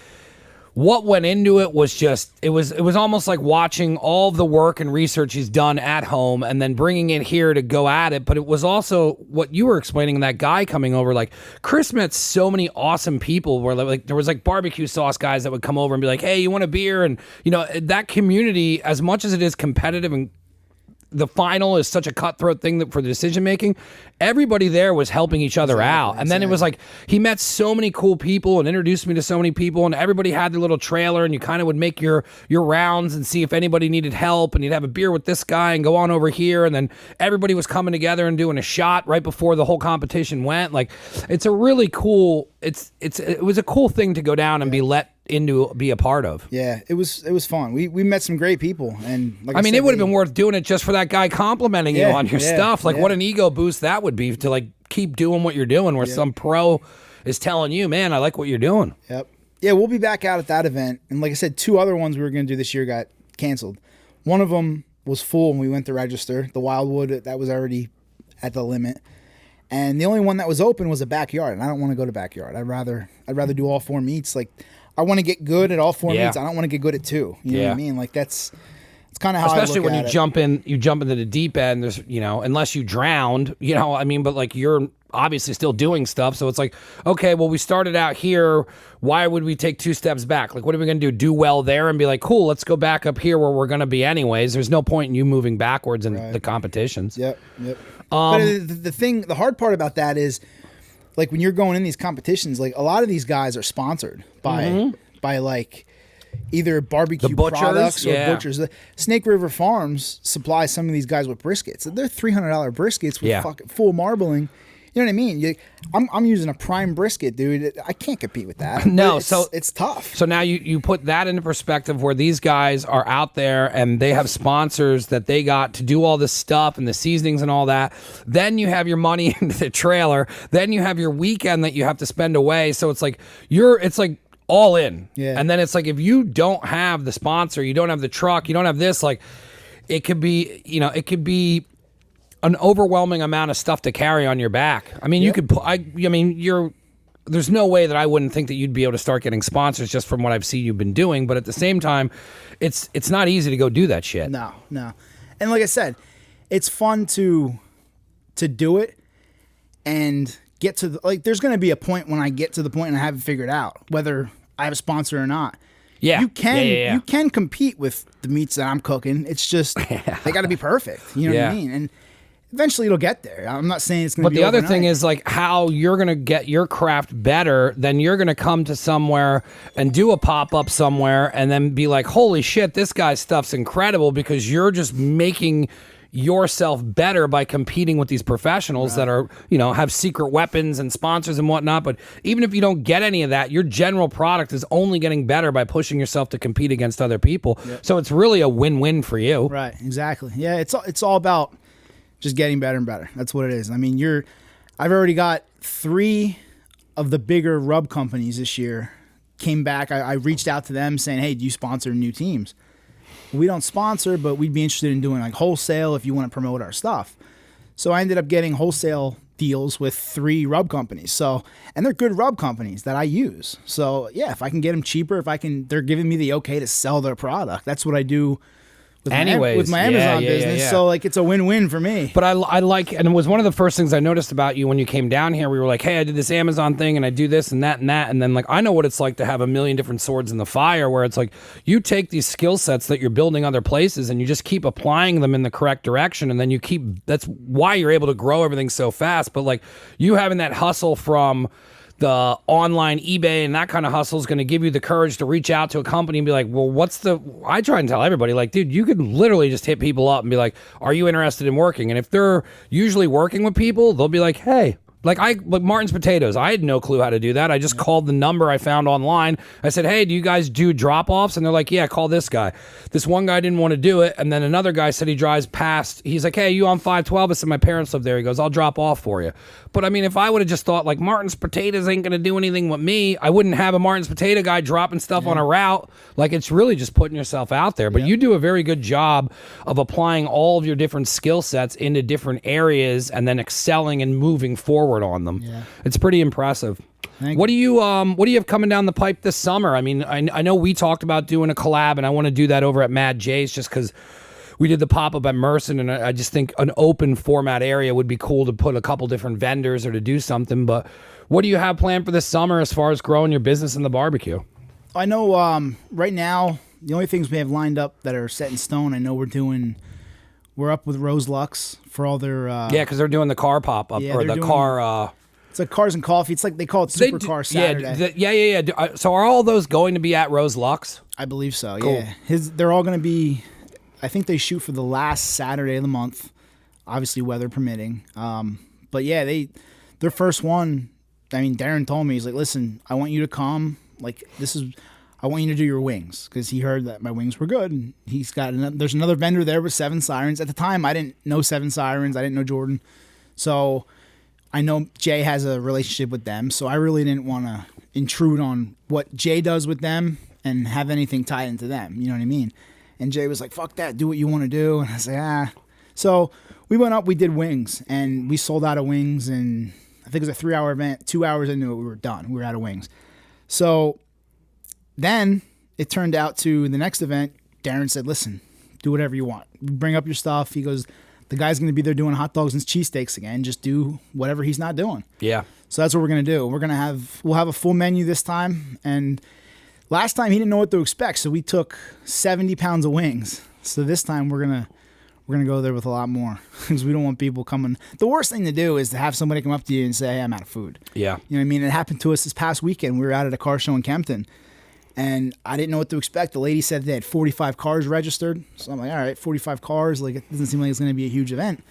what went into it was just, it was almost like watching all the work and research he's done at home and then bringing it here to go at it. But it was also what you were explaining, that guy coming over, like Chris met so many awesome people where like there was like barbecue sauce guys that would come over and be like, hey, you want a beer? And you know, that community, as much as it is competitive and the final is such a cutthroat thing that for the decision making, everybody there was helping each other out. And then it was like he met so many cool people and introduced me to so many people, and everybody had their little trailer, and you kind of would make your rounds and see if anybody needed help, and you'd have a beer with this guy and go on over here, and then everybody was coming together and doing a shot right before the whole competition went. Like, it's a really cool, it was a cool thing to go down and be let in to be a part of. Yeah, it was fun. We met some great people, and like I mean, said, it would have been worth doing it just for that guy complimenting you on your stuff. Like, what an ego boost that would be to like keep doing what you're doing, where some pro is telling you, man, I like what you're doing. Yep. Yeah, we'll be back out at that event, and like I said, 2 other ones we were going to do this year got canceled. One of them was full when we went to register. The Wildwood, that was already at the limit. And the only one that was open was a backyard, and I don't want to go to backyard. I'd rather do all 4 meets. Like, I want to get good at all 4 meets. I don't want to get good at 2. You know what I mean? Like, it's kind of how especially I look when at you it. jump into the deep end. There's unless you drowned, I mean, but like you're obviously still doing stuff. So it's like, okay, well, we started out here. Why would we take 2 steps back? Like, what are we going to do? Do well there and be like, cool, let's go back up here where we're going to be anyways. There's no point in you moving backwards in the competitions. Yep. But the hard part about that is, like, when you're going in these competitions, like, a lot of these guys are sponsored by like either barbecue products or butchers. Snake River Farms supplies some of these guys with briskets. They're $300 briskets with fucking full marbling. You know what I mean? I'm using a prime brisket, dude. I can't compete with that. No, it's tough. So now you put that into perspective, where these guys are out there and they have sponsors that they got to do all this stuff and the seasonings and all that. Then you have your money into the trailer. Then you have your weekend that you have to spend away. So it's like all in. Yeah. And then it's like, if you don't have the sponsor, you don't have the truck, you don't have this, like, it could be an overwhelming amount of stuff to carry on your back. I mean, there's no way that I wouldn't think that you'd be able to start getting sponsors just from what I've seen you've been doing. But at the same time, it's not easy to go do that shit. No. And like I said, it's fun to do it and get to there's going to be a point when I get to the point and I have it figured out whether I have a sponsor or not. Yeah. You can compete with the meats that I'm cooking. It's just they got to be perfect. You know what I mean? And eventually it'll get there. I'm not saying it's going to be But the other overnight. thing is, like, how you're going to get your craft better, then you're going to come to somewhere and do a pop-up somewhere and then be like, holy shit, this guy's stuff's incredible, because you're just making yourself better by competing with these professionals that are, have secret weapons and sponsors and whatnot. But even if you don't get any of that, your general product is only getting better by pushing yourself to compete against other people. Yep. So it's really a win-win for you. Right, exactly. Yeah, it's all about just getting better and better. That's what it is. I mean, I've already got 3 of the bigger rub companies this year came back. I reached out to them saying, hey, do you sponsor new teams? We don't sponsor, but we'd be interested in doing like wholesale if you want to promote our stuff. So I ended up getting wholesale deals with 3 rub companies. And they're good rub companies that I use. So yeah, if I can get them cheaper, they're giving me the okay to sell their product. That's what I do with my Amazon business. Yeah. So like, it's a win-win for me. But I like, and it was one of the first things I noticed about you when you came down here. We were like, hey, I did this Amazon thing and I do this and that and that. And then, like, I know what it's like to have a million different swords in the fire, where it's like you take these skill sets that you're building other places and you just keep applying them in the correct direction. And then that's why you're able to grow everything so fast. But like, you having that hustle from the online eBay and that kind of hustle is going to give you the courage to reach out to a company and be like, well, I try and tell everybody, like, dude, you could literally just hit people up and be like, are you interested in working? And if they're usually working with people, they'll be like, hey, like Martin's Potatoes. I had no clue how to do that. I just called the number I found online. I said, hey, do you guys do drop-offs? And they're like, yeah, call this guy. This one guy didn't want to do it. And then another guy said he drives past. He's like, hey, you on 512? I said, my parents live there. He goes, I'll drop off for you. But I mean, if I would have just thought like Martin's Potatoes ain't going to do anything with me, I wouldn't have a Martin's Potato guy dropping stuff on a route. Like, it's really just putting yourself out there. But you do a very good job of applying all of your different skill sets into different areas and then excelling and moving forward on them. Yeah. It's pretty impressive. What do you have coming down the pipe this summer? I mean, I know we talked about doing a collab, and I want to do that over at Mad J's just because we did the pop-up at Merson, and I just think an open format area would be cool to put a couple different vendors or to do something. But what do you have planned for this summer as far as growing your business in the barbecue? I know right now the only things we have lined up that are set in stone, I know we're up with Rose Lux for all their because they're doing the car pop-up or the car. It's like Cars and Coffee. It's like they call it Supercar Saturday. Yeah. So are all those going to be at Rose Lux? I believe so. Cool. Yeah, they're all going to be. I think they shoot for the last Saturday of the month, obviously weather permitting. But yeah, their first one. I mean, Darren told me, he's like, listen, I want you to come. Like, I want you to do your wings, because he heard that my wings were good. And there's another vendor there with 7 Sirens. At the time, I didn't know 7 Sirens. I didn't know Jordan. So I know Jay has a relationship with them. So I really didn't want to intrude on what Jay does with them and have anything tied into them. You know what I mean? And Jay was like, fuck that. Do what you want to do. And I said, ah. So we went up, we did wings, and we sold out of wings. And I think it was a 3-hour event. 2 hours into it, we were done. We were out of wings. So then it turned out to the next event, Darren said, listen, do whatever you want. Bring up your stuff. He goes, the guy's going to be there doing hot dogs and cheesesteaks again. Just do whatever he's not doing. Yeah. So that's what we're going to do. We'll have a full menu this time. And last time he didn't know what to expect. So we took 70 pounds of wings. So this time we're going to go there with a lot more, because we don't want people coming. The worst thing to do is to have somebody come up to you and say, hey, I'm out of food. Yeah. You know what I mean? It happened to us this past weekend. We were out at a car show in Kempton, and I didn't know what to expect. The lady said they had 45 cars registered. So I'm like, all right, 45 cars. Like, it doesn't seem like it's going to be a huge event.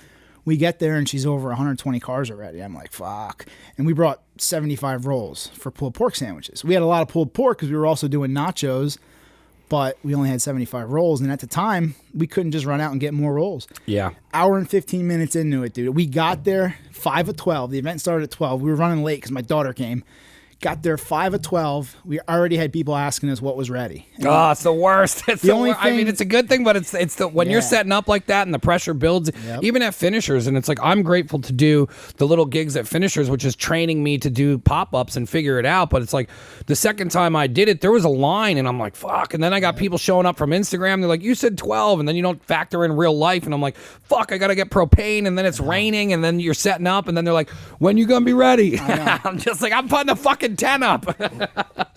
We get there, and she's over 120 cars already. I'm like, fuck. And we brought 75 rolls for pulled pork sandwiches. We had a lot of pulled pork because we were also doing nachos, but we only had 75 rolls. And at the time, we couldn't just run out and get more rolls. Yeah. Hour and 15 minutes into it, dude. We got there 5 of 12. The event started at 12. We were running late because my daughter came. Got there 5 of 12. We already had people asking us what was ready. And it's the worst. It's the only thing, I mean, it's a good thing, but it's the when you're setting up like that and the pressure builds, even at finishers, and it's like, I'm grateful to do the little gigs at finishers, which is training me to do pop-ups and figure it out. But it's like the second time I did it, there was a line, and I'm like, fuck. And then I got people showing up from Instagram. They're like, you said 12, and then you don't factor in real life. And I'm like, fuck, I got to get propane, and then it's raining, and then you're setting up, and then they're like, when you going to be ready? I'm just like, I'm putting a fucking 10 up.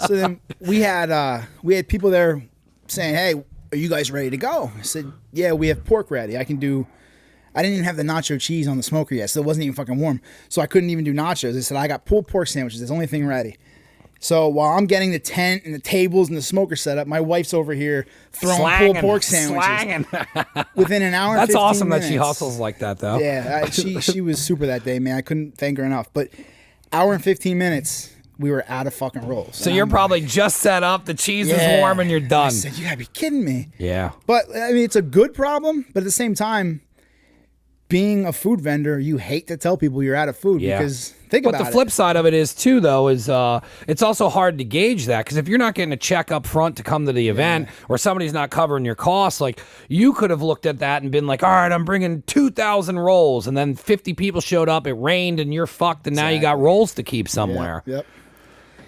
So then we had people there saying, hey, are you guys ready to go? I said, yeah, we have pork ready. I didn't even have the nacho cheese on the smoker yet, so it wasn't even fucking warm. So I couldn't even do nachos. I said, I got pulled pork sandwiches. That's the only thing ready. So while I'm getting the tent and the tables and the smoker set up, my wife's over here throwing pulled pork sandwiches. Within an hour and 15 That's awesome minutes. That she hustles like that, though. Yeah, she was super that day, man. I couldn't thank her enough. But hour and 15 minutes, we were out of fucking rolls. So you're probably just set up, the cheese is warm, and you're done. I said, you gotta be kidding me. Yeah. But, I mean, it's a good problem, but at the same time, being a food vendor, you hate to tell people you're out of food because think about it. But the flip side of it is, too, though, is it's also hard to gauge that, because if you're not getting a check up front to come to the event, or somebody's not covering your costs, like, you could have looked at that and been like, all right, I'm bringing 2,000 rolls, and then 50 people showed up, it rained, and you're fucked, and now you got rolls to keep somewhere. Yep.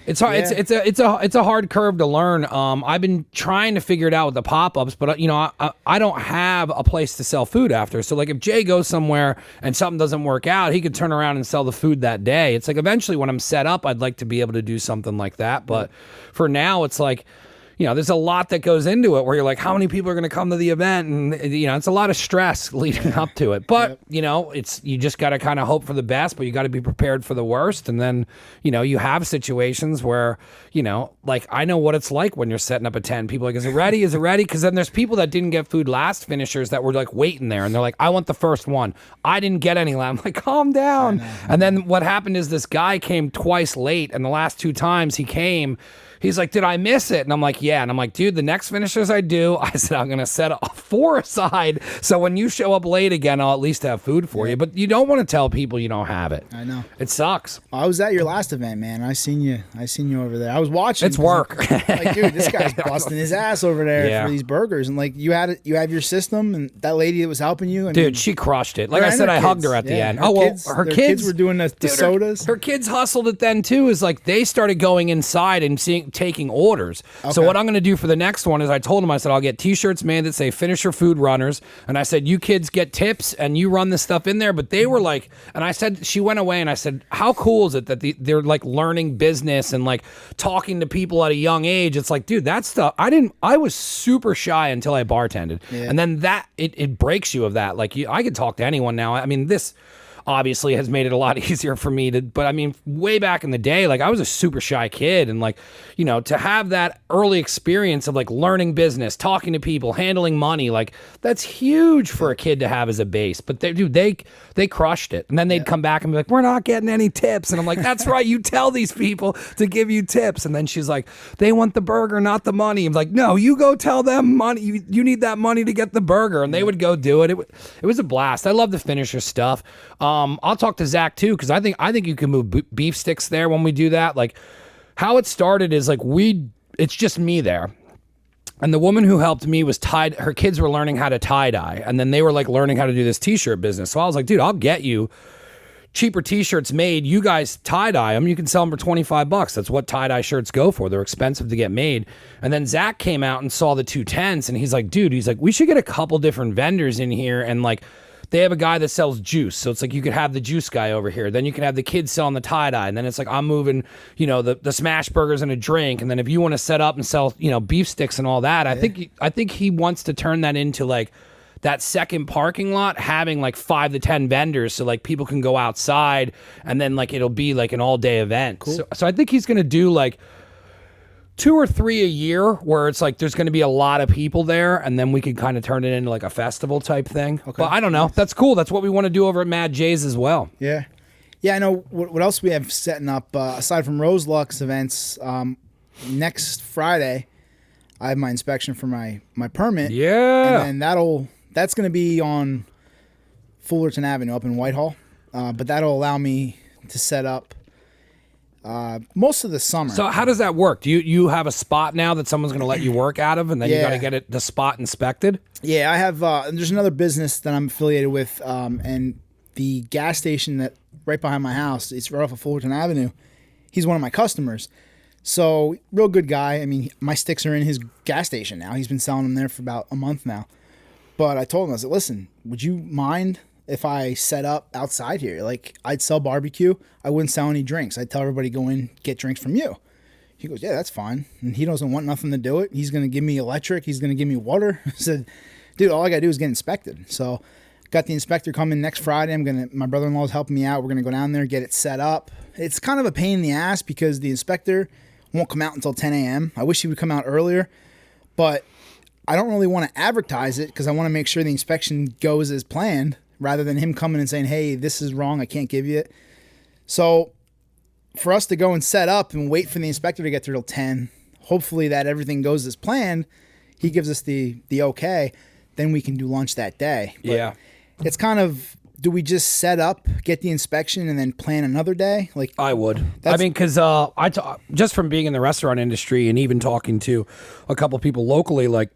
It's hard. Yeah. It's a hard curve to learn. I've been trying to figure it out with the pop-ups, but I don't have a place to sell food after. So like if Jay goes somewhere and something doesn't work out, he could turn around and sell the food that day. It's like eventually when I'm set up, I'd like to be able to do something like that. But for now, it's like, there's a lot that goes into it where you're like, how many people are going to come to the event? And, it's a lot of stress leading up to it. But, you just got to kind of hope for the best, but you got to be prepared for the worst. And then, you have situations where, like I know what it's like when you're setting up a tent. People are like, is it ready? Is it ready? Because then there's people that didn't get food last finishers that were like waiting there. And they're like, I want the first one. I didn't get any. I'm like, calm down. And then what happened is this guy came twice late. And the last 2 times he came, he's like, did I miss it? And I'm like, yeah. And I'm like, dude, the next finishers I do, I said, I'm going to set 4 aside. So when you show up late again, I'll at least have food for you. But you don't want to tell people you don't have it. I know. It sucks. I was at your last event, man. I seen you over there. I was watching. It's work. Like, dude, this guy's busting his ass over there for these burgers. And like, you have your system, and that lady that was helping you. Dude, she crushed it. Like I said, I hugged her at the end. Her kids were doing the sodas. Her kids hustled it then too. Is like they started going inside and taking orders. So what I'm going to do for the next one is I told them, I said, I'll get t-shirts made that say Finisher Food Runners. And I said, you kids get tips and you run this stuff in there. But they were like, and I said, she went away and I said, how cool is it that they're like learning business and like talking to people at a young age? It's like, dude, that stuff, I was super shy until I bartended. Yeah. And then it breaks you of that. Like I could talk to anyone now. I mean, obviously has made it a lot easier for me to, but I mean, way back in the day, like I was a super shy kid, and like, you know, to have that early experience of like learning business, talking to people, handling money, like that's huge for a kid to have as a base. But they crushed it. And then they'd come back and be like, we're not getting any tips. And I'm like, that's right. You tell these people to give you tips. And then she's like, they want the burger, not the money. I'm like, no, you go tell them money. You need that money to get the burger. And they would go do it. It was a blast. I love the finisher stuff. I'll talk to Zach too, because I think you can move beef sticks there when we do that. Like how it started is like it's just me there. And the woman who helped me was her kids were learning how to tie-dye. And then they were like learning how to do this t-shirt business. So I was like, dude, I'll get you cheaper t-shirts made. You guys tie-dye them. You can sell them for $25. That's what tie-dye shirts go for. They're expensive to get made. And then Zach came out and saw the two tents. And he's like, dude, we should get a couple different vendors in here. And like, they have a guy that sells juice. So it's like you could have the juice guy over here. Then you can have the kids selling the tie-dye. And then it's like I'm moving, you know, the smash burgers and a drink. And then if you want to set up and sell, you know, beef sticks and all that, I think he wants to turn that into like that second parking lot, having like 5 to 10 vendors so like people can go outside and then like it'll be like an all-day event. Cool. So I think he's going to do like 2 or 3 a year where it's like there's going to be a lot of people there, and then we could kind of turn it into like a festival type thing. Okay. But I don't know. That's cool. That's what we want to do over at Mad J's as well. Yeah. Yeah, I know. What else we have setting up, aside from Rose Lux events, next Friday, I have my inspection for my permit. Yeah. And then that's going to be on Fullerton Avenue up in Whitehall. But that'll allow me to set up most of the summer. So how does that work? Do you have a spot now that someone's going to let you work out of, and then you got to get the spot inspected? Yeah, I have. There's another business that I'm affiliated with, and the gas station that right behind my house, it's right off of Fullerton Avenue. He's one of my customers. So real good guy. I mean, my sticks are in his gas station now. He's been selling them there for about a month now. But I told him, I said, listen, would you mind if I set up outside here? Like, I'd sell barbecue. I wouldn't sell any drinks. I'd tell everybody, go in, get drinks from you. He goes, yeah, that's fine. And he doesn't want nothing to do it. He's going to give me electric. He's going to give me water. I said, dude, all I got to do is get inspected. So got the inspector coming next Friday. My brother-in-law is helping me out. We're going to go down there, get it set up. It's kind of a pain in the ass because the inspector won't come out until 10 a.m. I wish he would come out earlier, but I don't really want to advertise it because I want to make sure the inspection goes as planned rather than him coming and saying, hey, this is wrong, I can't give you it. So for us to go and set up and wait for the inspector to get there till 10, hopefully that everything goes as planned, he gives us the okay, then we can do lunch that day. But yeah. It's kind of, do we just set up, get the inspection, and then plan another day? Like I would. I mean, because just from being in the restaurant industry and even talking to a couple people locally, like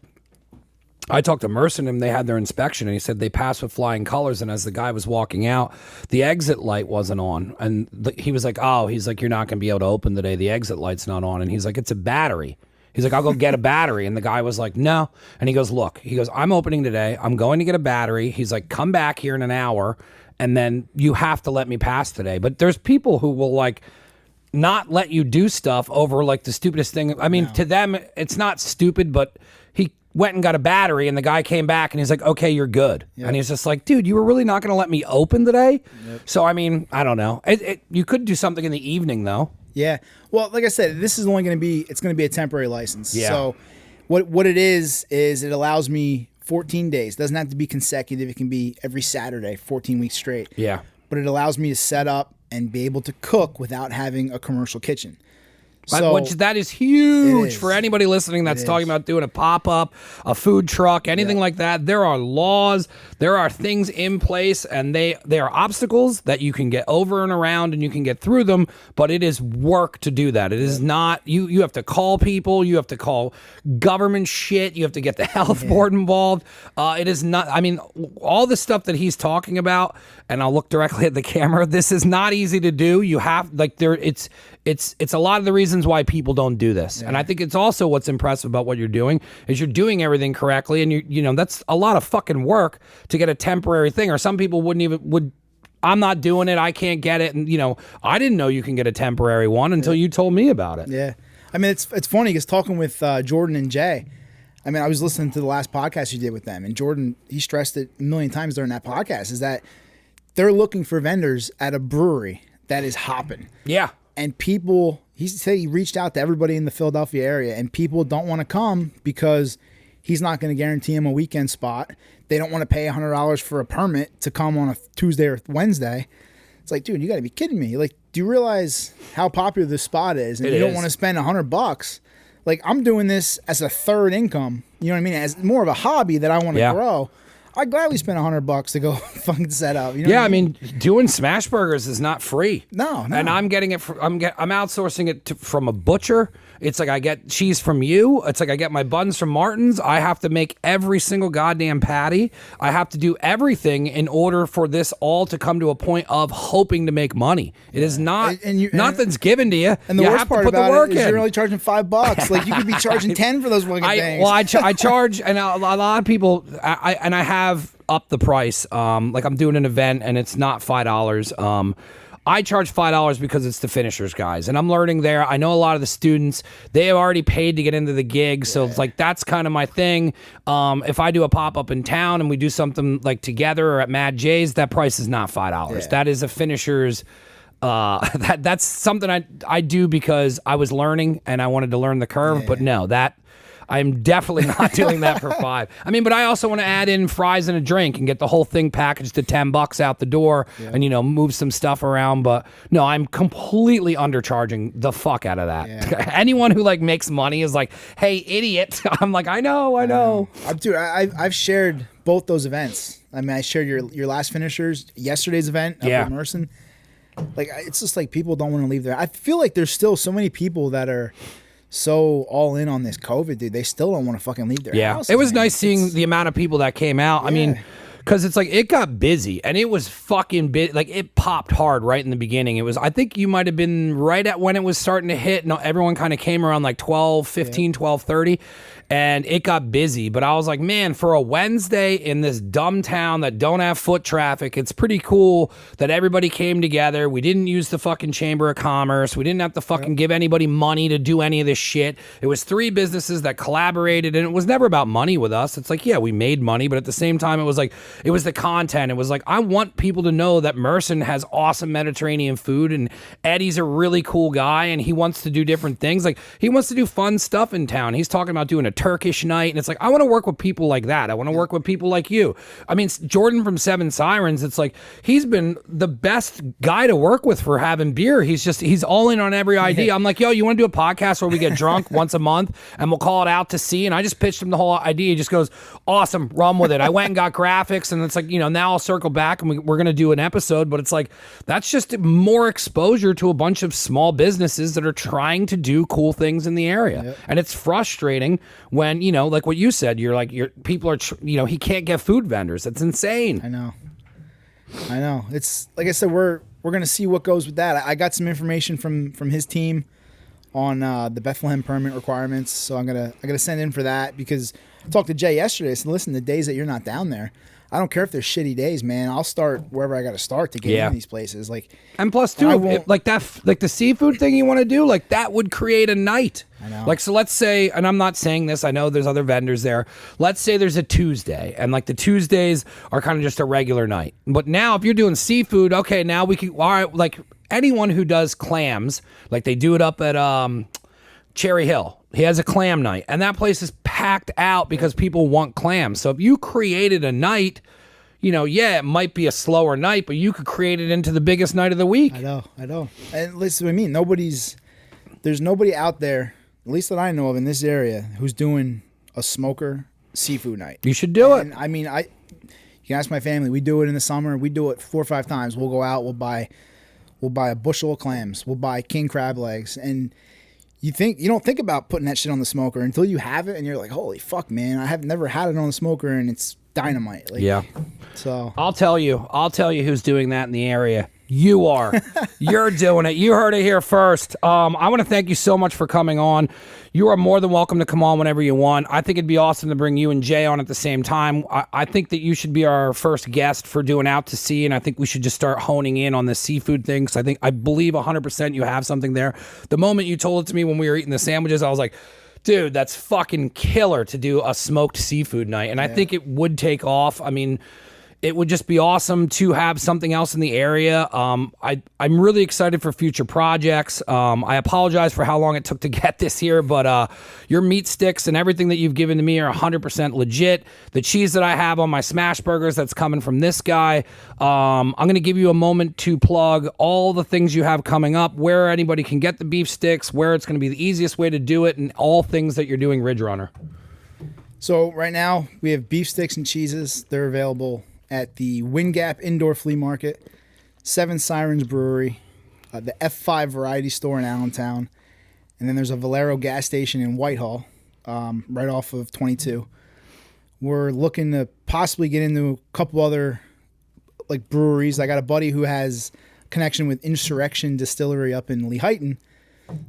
I talked to Mercer and they had their inspection, and he said they passed with flying colors. And as the guy was walking out, the exit light wasn't on, and he was like, "Oh, he's like, you're not going to be able to open today. The exit light's not on." And he's like, "It's a battery." He's like, I'll go get a battery. And the guy was like, no. And he goes, look, I'm opening today. I'm going to get a battery. He's like, come back here in an hour, and then you have to let me pass today. But there's people who will like not let you do stuff over like the stupidest thing. I mean, to them, it's not stupid, but he went and got a battery, and the guy came back and he's like, okay, you're good. Yep. And he's just like, dude, you were really not going to let me open today? Yep. So, I mean, I don't know. You could do something in the evening though. Yeah. Well, like I said, this is only going to be, it's going to be a temporary license. Yeah. So what it is it allows me 14 days. It doesn't have to be consecutive. It can be every Saturday, 14 weeks straight. Yeah. But it allows me to set up and be able to cook without having a commercial kitchen. So, which that is huge for anybody listening that's talking about doing a pop-up, a food truck, anything like that. There are laws, there are things in place, and they are obstacles that you can get over and around and you can get through them, but it is work to do that. It is not, you have to call people, you have to call government shit, you have to get the health board involved. It is not, I mean, all the stuff that he's talking about, and I'll look directly at the camera, this is not easy to do. You have, like, it's a lot of the reasons why people don't do this. And I think it's also what's impressive about what you're doing is you're doing everything correctly, and you know that's a lot of fucking work to get a temporary thing. Or some people would I'm not doing it, I can't get it, and you know, I didn't know you can get a temporary one until you told me about it. Yeah. I mean, it's funny because talking with Jordan and Jay, I mean, I was listening to the last podcast you did with them, and Jordan, he stressed it a million times during that podcast, is that they're looking for vendors at a brewery that is hopping. Yeah. And people, he said he reached out to everybody in the Philadelphia area, and people don't want to come because he's not going to guarantee them a weekend spot. They don't want to pay $100 for a permit to come on a Tuesday or Wednesday. It's like, dude, you got to be kidding me. Like, do you realize how popular this spot is? And you don't want to spend $100. Like, I'm doing this as a third income. You know what I mean? As more of a hobby that I want to grow. I'd gladly spend $100 to go fucking set up. You know I mean, doing smash burgers is not free. No. And I'm getting it. I'm outsourcing it from a butcher. It's like I get cheese from you. It's like I get my buns from Martin's. I have to make every single goddamn patty. I have to do everything in order for this all to come to a point of hoping to make money. It is not. Nothing's given to you. And the you worst have part to put about the work it is in. you're only charging $5. Like, you could be charging 10 for those fucking things. Well, I charge, and a lot of people, I have upped the price. Like, I'm doing an event, and it's not $5. I charge $5 because it's the finishers, guys, and I'm learning there. I know a lot of the students, they have already paid to get into the gig, so it's like that's kind of my thing. If I do a pop-up in town and we do something like together or at Mad J's, that price is not $5. That is a finishers. That's something I do because I was learning and I wanted to learn the curve, but no, I'm definitely not doing that for $5. I mean, but I also want to add in fries and a drink and get the whole thing packaged to $10 out the door and, move some stuff around. But no, I'm completely undercharging the fuck out of that. Yeah. Anyone who like makes money is like, hey, idiot. I'm like, I know. Dude, I've shared both those events. I mean, I shared your last finishers, yesterday's event up at Merson. Like, it's just like people don't want to leave there. I feel like there's still so many people that are so all in on this COVID, dude. They still don't want to fucking leave their house. It was nice seeing the amount of people that came out. I mean, because it's like it got busy and it was fucking busy. Like, it popped hard right in the beginning. I think you might have been right at when it was starting to hit. No, everyone kind of came around like 12:30. And it got busy, but I was like, man, for a Wednesday in this dumb town that don't have foot traffic, it's pretty cool that everybody came together. We didn't use the fucking Chamber of Commerce. We didn't have to fucking give anybody money to do any of this shit. It was 3 businesses that collaborated, and it was never about money with us. It's like, yeah, we made money, but at the same time, it was the content. It was like, I want people to know that Merson has awesome Mediterranean food, and Eddie's a really cool guy, and he wants to do different things. Like, he wants to do fun stuff in town. He's talking about doing a Turkish night, and it's like, I want to work with people like that. I want to work with people like you. I mean, Jordan from Seven Sirens, it's like, he's been the best guy to work with for having beer. He's all in on every idea. I'm like, yo, you want to do a podcast where we get drunk once a month and we'll call it Out to Sea? And I just pitched him the whole idea. He just goes, awesome, run with it. I went and got graphics, and it's like, now I'll circle back and we're going to do an episode, but it's like, that's just more exposure to a bunch of small businesses that are trying to do cool things in the area. And it's frustrating when, like what you said, people are, he can't get food vendors. That's insane. I know. It's like I said, we're going to see what goes with that. I got some information from his team on the Bethlehem permit requirements. So I gotta send in for that, because I talked to Jay yesterday. I said, listen, the days that you're not down there, I don't care if they're shitty days, man. I'll start wherever I got to start to get into these places. Like, and plus too, like the seafood thing you want to do, like that would create a night. I know. Like, so let's say, and I'm not saying this, I know there's other vendors there. Let's say there's a Tuesday, and like the Tuesdays are kind of just a regular night. But now if you're doing seafood, okay, now we can, all right, like anyone who does clams, like they do it up at Cherry Hill. He has a clam night, and that place is packed out because people want clams. So if you created a night, it might be a slower night, but you could create it into the biggest night of the week. I know. And listen, what I mean, there's nobody out there, at least that I know of in this area, who's doing a smoker seafood night. You should do it. I mean, you can ask my family. We do it in the summer. We do it 4 or 5 times. We'll go out. We'll buy a bushel of clams. We'll buy king crab legs, and you don't think about putting that shit on the smoker until you have it, and you're like, holy fuck, man, I have never had it on the smoker, and it's dynamite. Like, yeah. So I'll tell you who's doing that in the area. You are. You're doing it. You heard it here first. I want to thank you so much for coming on. You are more than welcome to come on whenever you want. I think it'd be awesome to bring you and Jay on at the same time. I think that you should be our first guest for doing Out to Sea, and I think we should just start honing in on the seafood thing, because I believe 100% you have something there. The moment you told it to me when we were eating the sandwiches, I was like, dude, that's fucking killer to do a smoked seafood night. And I think it would take off. I mean, it would just be awesome to have something else in the area. I'm really excited for future projects. I apologize for how long it took to get this here, but your meat sticks and everything that you've given to me are 100% legit. The cheese that I have on my smash burgers that's coming from this guy. I'm going to give you a moment to plug all the things you have coming up, where anybody can get the beef sticks, where it's going to be the easiest way to do it, and all things that you're doing Ridge Runner. So right now we have beef sticks and cheeses. They're available at the Wind Gap Indoor Flea Market, Seven Sirens Brewery, the F5 Variety Store in Allentown, and then there's a Valero gas station in Whitehall, right off of 22. We're looking to possibly get into a couple other like breweries. I got a buddy who has a connection with Insurrection Distillery up in Lehighton,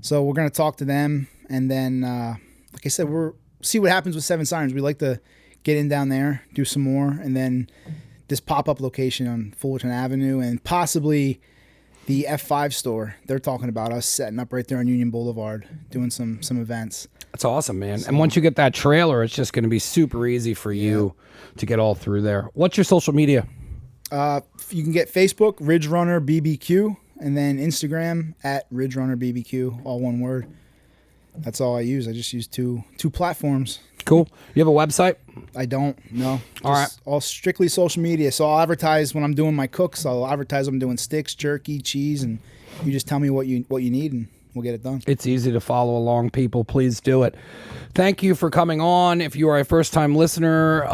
so we're going to talk to them, and then like I said, we're see what happens with Seven Sirens. We like to get in down there, do some more, and then this pop-up location on Fullerton Avenue, and possibly the F5 store. They're talking about us setting up right there on Union Boulevard, doing some events. That's awesome, man. And once you get that trailer, it's just going to be super easy for you to get all through there. What's your social media? You can get Facebook, Ridge Runner BBQ, and then Instagram at Ridge Runner BBQ, all one word. That's all I use. I just use two platforms. Cool. You have a website? I don't. No. All right. All strictly social media. So I'll advertise when I'm doing my cooks. I'll advertise I'm doing sticks, jerky, cheese, and you just tell me what you need, and we'll get it done. It's easy to follow along, people. Please do it. Thank you for coming on. If you are a first-time listener,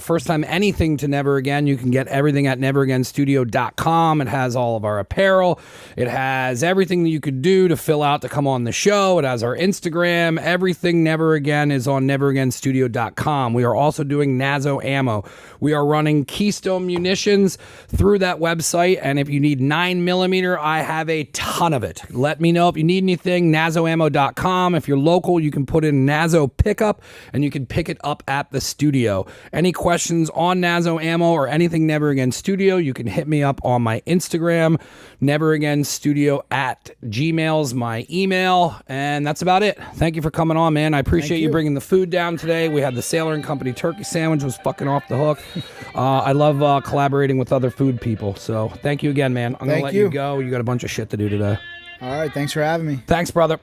first-time anything to Never Again, you can get everything at neveragainstudio.com. It has all of our apparel. It has everything that you could do to fill out to come on the show. It has our Instagram. Everything Never Again is on neveragainstudio.com. We are also doing Nazo ammo. We are running Keystone munitions through that website, and if you need 9mm, I have a ton of it. Let me know if you need anything, nazoammo.com. If you're local, you can put in Nazo pickup, and you can pick it up at the studio. Any questions on Nazo ammo or anything Never Again Studio, you can hit me up on my Instagram, neveragainstudio@gmail's my email, and that's about it. Thank you for coming on, man. I appreciate you bringing the food down today. We had the Sailor and Company turkey sandwich, was fucking off the hook. I love collaborating with other food people, so thank you again, man. I'm gonna let you go. You got a bunch of shit to do today. All right, thanks for having me. Thanks, brother.